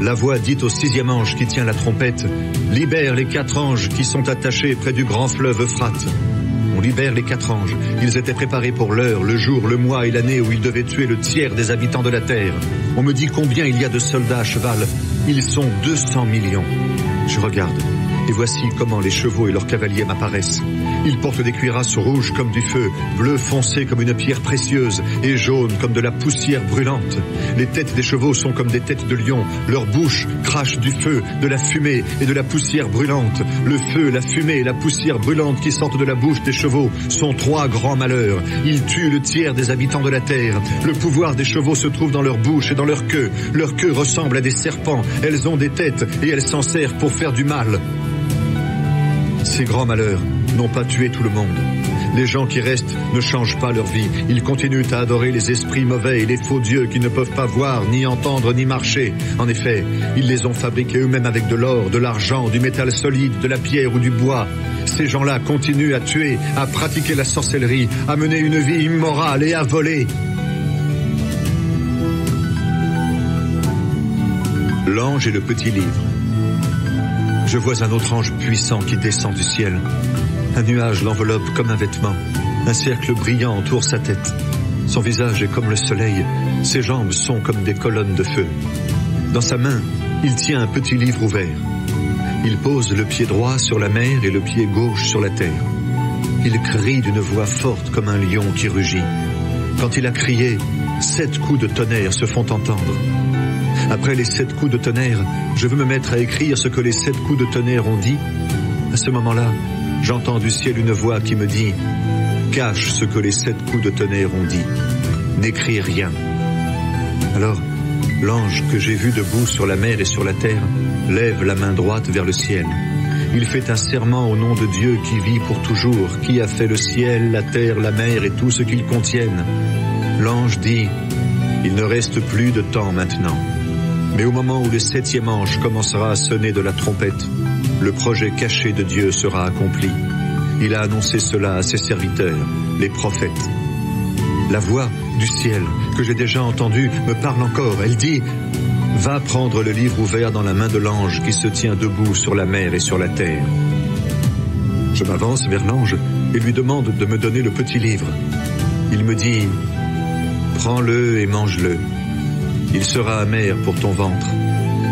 La voix dit au 6e ange qui tient la trompette, « Libère les 4 anges qui sont attachés près du grand fleuve Euphrate. » On libère les 4 anges. Ils étaient préparés pour l'heure, le jour, le mois et l'année où ils devaient tuer le tiers des habitants de la terre. On me dit combien il y a de soldats à cheval. Ils sont 200 millions. Je regarde, et voici comment les chevaux et leurs cavaliers m'apparaissent. Ils portent des cuirasses rouges comme du feu, bleu foncé comme une pierre précieuse et jaune comme de la poussière brûlante. Les têtes des chevaux sont comme des têtes de lion. Leur bouche crache du feu, de la fumée et de la poussière brûlante. Le feu, la fumée et la poussière brûlante qui sortent de la bouche des chevaux sont 3 grands malheurs. Ils tuent le tiers des habitants de la terre. Le pouvoir des chevaux se trouve dans leur bouche et dans leur queue. Leur queue ressemble à des serpents. Elles ont des têtes et elles s'en servent pour faire du mal. Ces grands malheurs n'ont pas tué tout le monde. Les gens qui restent ne changent pas leur vie. Ils continuent à adorer les esprits mauvais et les faux dieux qui ne peuvent pas voir, ni entendre, ni marcher. En effet, ils les ont fabriqués eux-mêmes avec de l'or, de l'argent, du métal solide, de la pierre ou du bois. Ces gens-là continuent à tuer, à pratiquer la sorcellerie, à mener une vie immorale et à voler. L'ange et le petit livre. Je vois un autre ange puissant qui descend du ciel. Un nuage l'enveloppe comme un vêtement. Un cercle brillant entoure sa tête. Son visage est comme le soleil. Ses jambes sont comme des colonnes de feu. Dans sa main, il tient un petit livre ouvert. Il pose le pied droit sur la mer et le pied gauche sur la terre. Il crie d'une voix forte comme un lion qui rugit. Quand il a crié, 7 coups de tonnerre se font entendre. Après les 7 coups de tonnerre, je veux me mettre à écrire ce que les 7 coups de tonnerre ont dit. À ce moment-là, j'entends du ciel une voix qui me dit « Cache ce que les 7 coups de tonnerre ont dit. N'écris rien. » Alors, l'ange que j'ai vu debout sur la mer et sur la terre lève la main droite vers le ciel. Il fait un serment au nom de Dieu qui vit pour toujours, qui a fait le ciel, la terre, la mer et tout ce qu'ils contiennent. L'ange dit « Il ne reste plus de temps maintenant. » Mais au moment où le 7e ange commencera à sonner de la trompette, le projet caché de Dieu sera accompli. Il a annoncé cela à ses serviteurs, les prophètes. La voix du ciel, que j'ai déjà entendue, me parle encore. Elle dit « Va prendre le livre ouvert dans la main de l'ange qui se tient debout sur la mer et sur la terre. » Je m'avance vers l'ange et lui demande de me donner le petit livre. Il me dit « Prends-le et mange-le. Il sera amer pour ton ventre,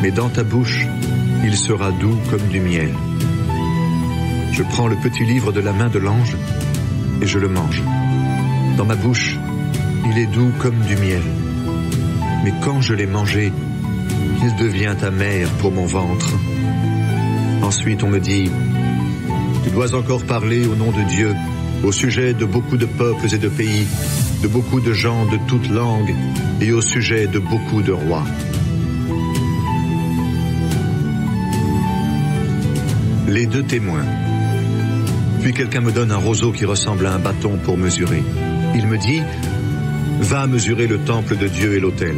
mais dans ta bouche, il sera doux comme du miel. » Je prends le petit livre de la main de l'ange et je le mange. Dans ma bouche, il est doux comme du miel. Mais quand je l'ai mangé, il devient amer pour mon ventre. Ensuite, on me dit, « Tu dois encore parler au nom de Dieu, au sujet de beaucoup de peuples et de pays, de beaucoup de gens de toutes langues et au sujet de beaucoup de rois. » Les 2 témoins. Puis quelqu'un me donne un roseau qui ressemble à un bâton pour mesurer. Il me dit, « Va mesurer le temple de Dieu et l'autel.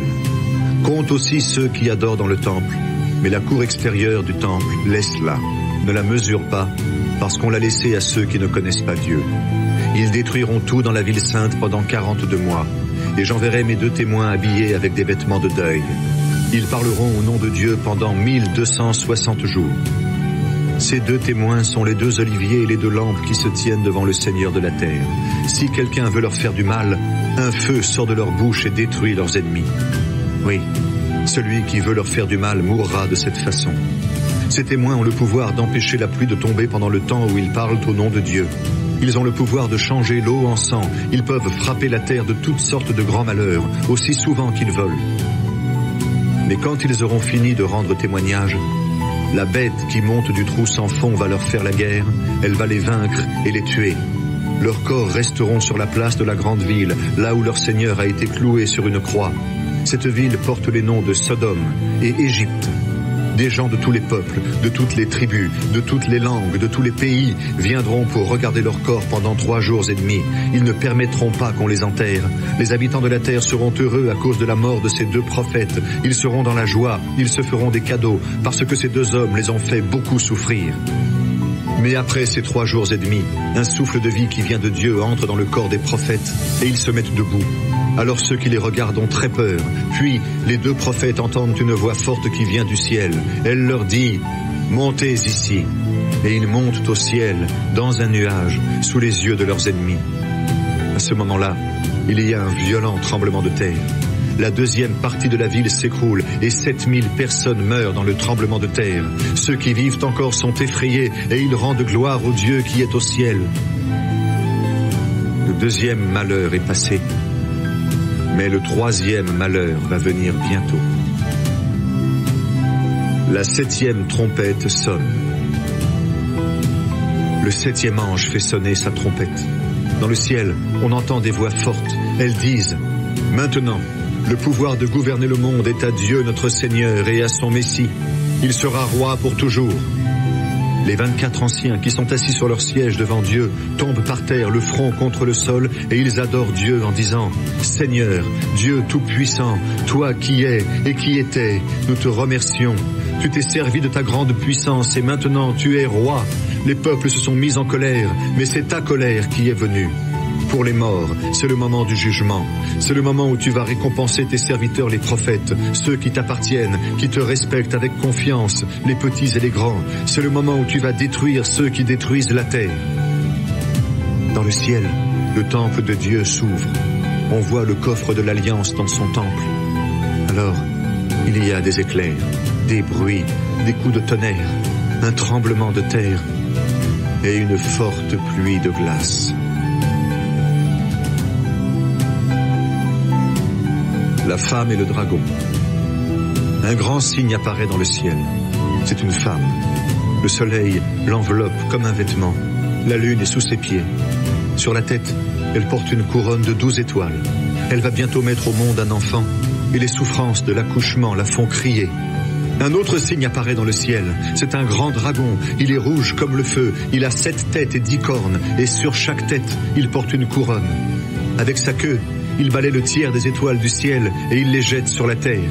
Compte aussi ceux qui adorent dans le temple, mais la cour extérieure du temple, laisse-la. Ne la mesure pas, parce qu'on l'a laissée à ceux qui ne connaissent pas Dieu. Ils détruiront tout dans la ville sainte pendant 42 mois, et j'enverrai mes 2 témoins habillés avec des vêtements de deuil. Ils parleront au nom de Dieu pendant 1260 jours. Ces 2 témoins sont les 2 oliviers et les 2 lampes qui se tiennent devant le Seigneur de la terre. Si quelqu'un veut leur faire du mal, un feu sort de leur bouche et détruit leurs ennemis. Oui, celui qui veut leur faire du mal mourra de cette façon. Ces témoins ont le pouvoir d'empêcher la pluie de tomber pendant le temps où ils parlent au nom de Dieu. Ils ont le pouvoir de changer l'eau en sang. Ils peuvent frapper la terre de toutes sortes de grands malheurs, aussi souvent qu'ils veulent. Mais quand ils auront fini de rendre témoignage, la bête qui monte du trou sans fond va leur faire la guerre, elle va les vaincre et les tuer. Leurs corps resteront sur la place de la grande ville, là où leur Seigneur a été cloué sur une croix. Cette ville porte les noms de Sodome et Égypte. Des gens de tous les peuples, de toutes les tribus, de toutes les langues, de tous les pays viendront pour regarder leurs corps pendant 3 jours et demi. Ils ne permettront pas qu'on les enterre. Les habitants de la terre seront heureux à cause de la mort de ces 2 prophètes. Ils seront dans la joie, ils se feront des cadeaux, parce que ces 2 hommes les ont fait beaucoup souffrir. Mais après ces 3 jours et demi, un souffle de vie qui vient de Dieu entre dans le corps des prophètes et ils se mettent debout. Alors ceux qui les regardent ont très peur. Puis les 2 prophètes entendent une voix forte qui vient du ciel. Elle leur dit « Montez ici ». Et ils montent au ciel, dans un nuage, sous les yeux de leurs ennemis. À ce moment-là, il y a un violent tremblement de terre. La 2e partie de la ville s'écroule et 7000 personnes meurent dans le tremblement de terre. Ceux qui vivent encore sont effrayés et ils rendent gloire au Dieu qui est au ciel. Le 2e malheur est passé. Mais le 3e malheur va venir bientôt. La 7e trompette sonne. Le 7e ange fait sonner sa trompette. Dans le ciel, on entend des voix fortes. Elles disent « Maintenant, le pouvoir de gouverner le monde est à Dieu notre Seigneur et à son Messie. Il sera roi pour toujours. » Les 24 anciens qui sont assis sur leur siège devant Dieu tombent par terre, le front contre le sol, et ils adorent Dieu en disant « Seigneur, Dieu Tout-Puissant, toi qui es et qui étais, nous te remercions. Tu t'es servi de ta grande puissance et maintenant tu es roi. Les peuples se sont mis en colère, mais c'est ta colère qui est venue. Pour les morts, c'est le moment du jugement. C'est le moment où tu vas récompenser tes serviteurs les prophètes, ceux qui t'appartiennent, qui te respectent avec confiance, les petits et les grands. C'est le moment où tu vas détruire ceux qui détruisent la terre. » Dans le ciel, le temple de Dieu s'ouvre. On voit le coffre de l'Alliance dans son temple. Alors, il y a des éclairs, des bruits, des coups de tonnerre, un tremblement de terre et une forte pluie de glace. La femme et le dragon. Un grand signe apparaît dans le ciel. C'est une femme. Le soleil l'enveloppe comme un vêtement. La lune est sous ses pieds. Sur la tête, elle porte une couronne de 12 étoiles. Elle va bientôt mettre au monde un enfant, et les souffrances de l'accouchement la font crier. Un autre signe apparaît dans le ciel. C'est un grand dragon. Il est rouge comme le feu. Il a 7 têtes et 10 cornes, et sur chaque tête, il porte une couronne. Avec sa queue, il balaie le tiers des étoiles du ciel et il les jette sur la terre.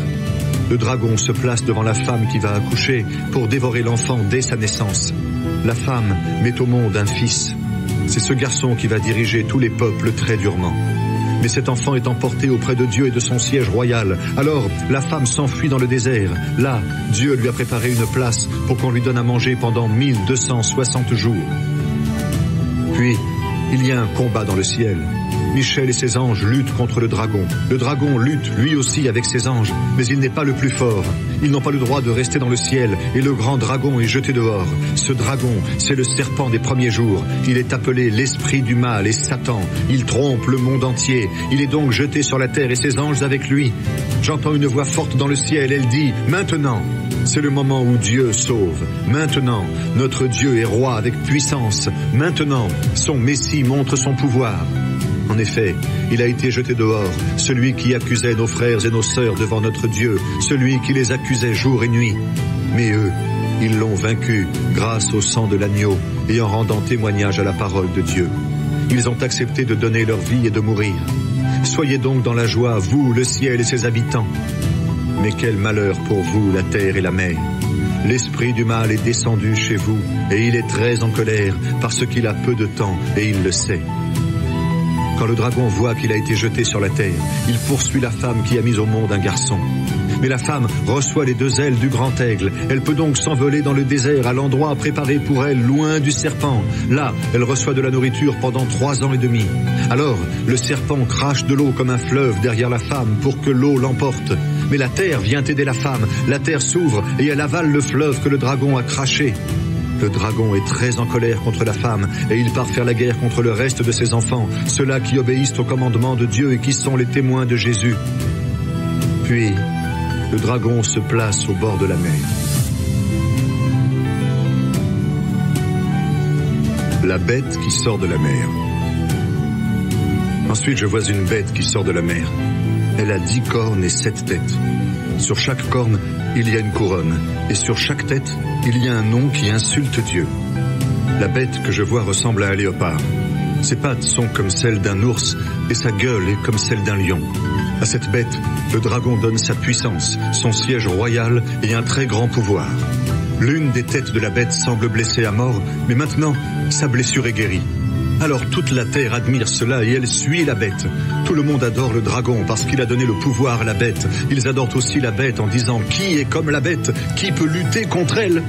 Le dragon se place devant la femme qui va accoucher pour dévorer l'enfant dès sa naissance. La femme met au monde un fils. C'est ce garçon qui va diriger tous les peuples très durement. Mais cet enfant est emporté auprès de Dieu et de son siège royal. Alors, la femme s'enfuit dans le désert. Là, Dieu lui a préparé une place pour qu'on lui donne à manger pendant 1260 jours. Puis, il y a un combat dans le ciel. Michel et ses anges luttent contre le dragon. Le dragon lutte lui aussi avec ses anges, mais il n'est pas le plus fort. Ils n'ont pas le droit de rester dans le ciel et le grand dragon est jeté dehors. Ce dragon, c'est le serpent des premiers jours. Il est appelé l'esprit du mal et Satan. Il trompe le monde entier. Il est donc jeté sur la terre et ses anges avec lui. J'entends une voix forte dans le ciel. Elle dit « Maintenant !» C'est le moment où Dieu sauve. Maintenant, notre Dieu est roi avec puissance. Maintenant, son Messie montre son pouvoir. En effet, il a été jeté dehors, celui qui accusait nos frères et nos sœurs devant notre Dieu, celui qui les accusait jour et nuit. Mais eux, ils l'ont vaincu grâce au sang de l'agneau et en rendant témoignage à la parole de Dieu. Ils ont accepté de donner leur vie et de mourir. Soyez donc dans la joie, vous, le ciel et ses habitants. Mais quel malheur pour vous, la terre et la mer. L'esprit du mal est descendu chez vous et il est très en colère parce qu'il a peu de temps et il le sait. Quand le dragon voit qu'il a été jeté sur la terre, il poursuit la femme qui a mis au monde un garçon. Mais la femme reçoit les 2 ailes du grand aigle. Elle peut donc s'envoler dans le désert à l'endroit préparé pour elle, loin du serpent. Là, elle reçoit de la nourriture pendant 3 ans et demi. Alors, le serpent crache de l'eau comme un fleuve derrière la femme pour que l'eau l'emporte. Mais la terre vient aider la femme. La terre s'ouvre et elle avale le fleuve que le dragon a craché. Le dragon est très en colère contre la femme et il part faire la guerre contre le reste de ses enfants, ceux-là qui obéissent au commandement de Dieu et qui sont les témoins de Jésus. Puis, le dragon se place au bord de la mer. La bête qui sort de la mer. Ensuite, je vois une bête qui sort de la mer. Elle a 10 cornes et 7 têtes. Sur chaque corne, il y a une couronne, et sur chaque tête, il y a un nom qui insulte Dieu. La bête que je vois ressemble à un léopard. Ses pattes sont comme celles d'un ours, et sa gueule est comme celle d'un lion. À cette bête, le dragon donne sa puissance, son siège royal et un très grand pouvoir. L'une des têtes de la bête semble blessée à mort, mais maintenant, sa blessure est guérie. Alors toute la terre admire cela et elle suit la bête. Tout le monde adore le dragon parce qu'il a donné le pouvoir à la bête. Ils adorent aussi la bête en disant « Qui est comme la bête? Qui peut lutter contre elle ?»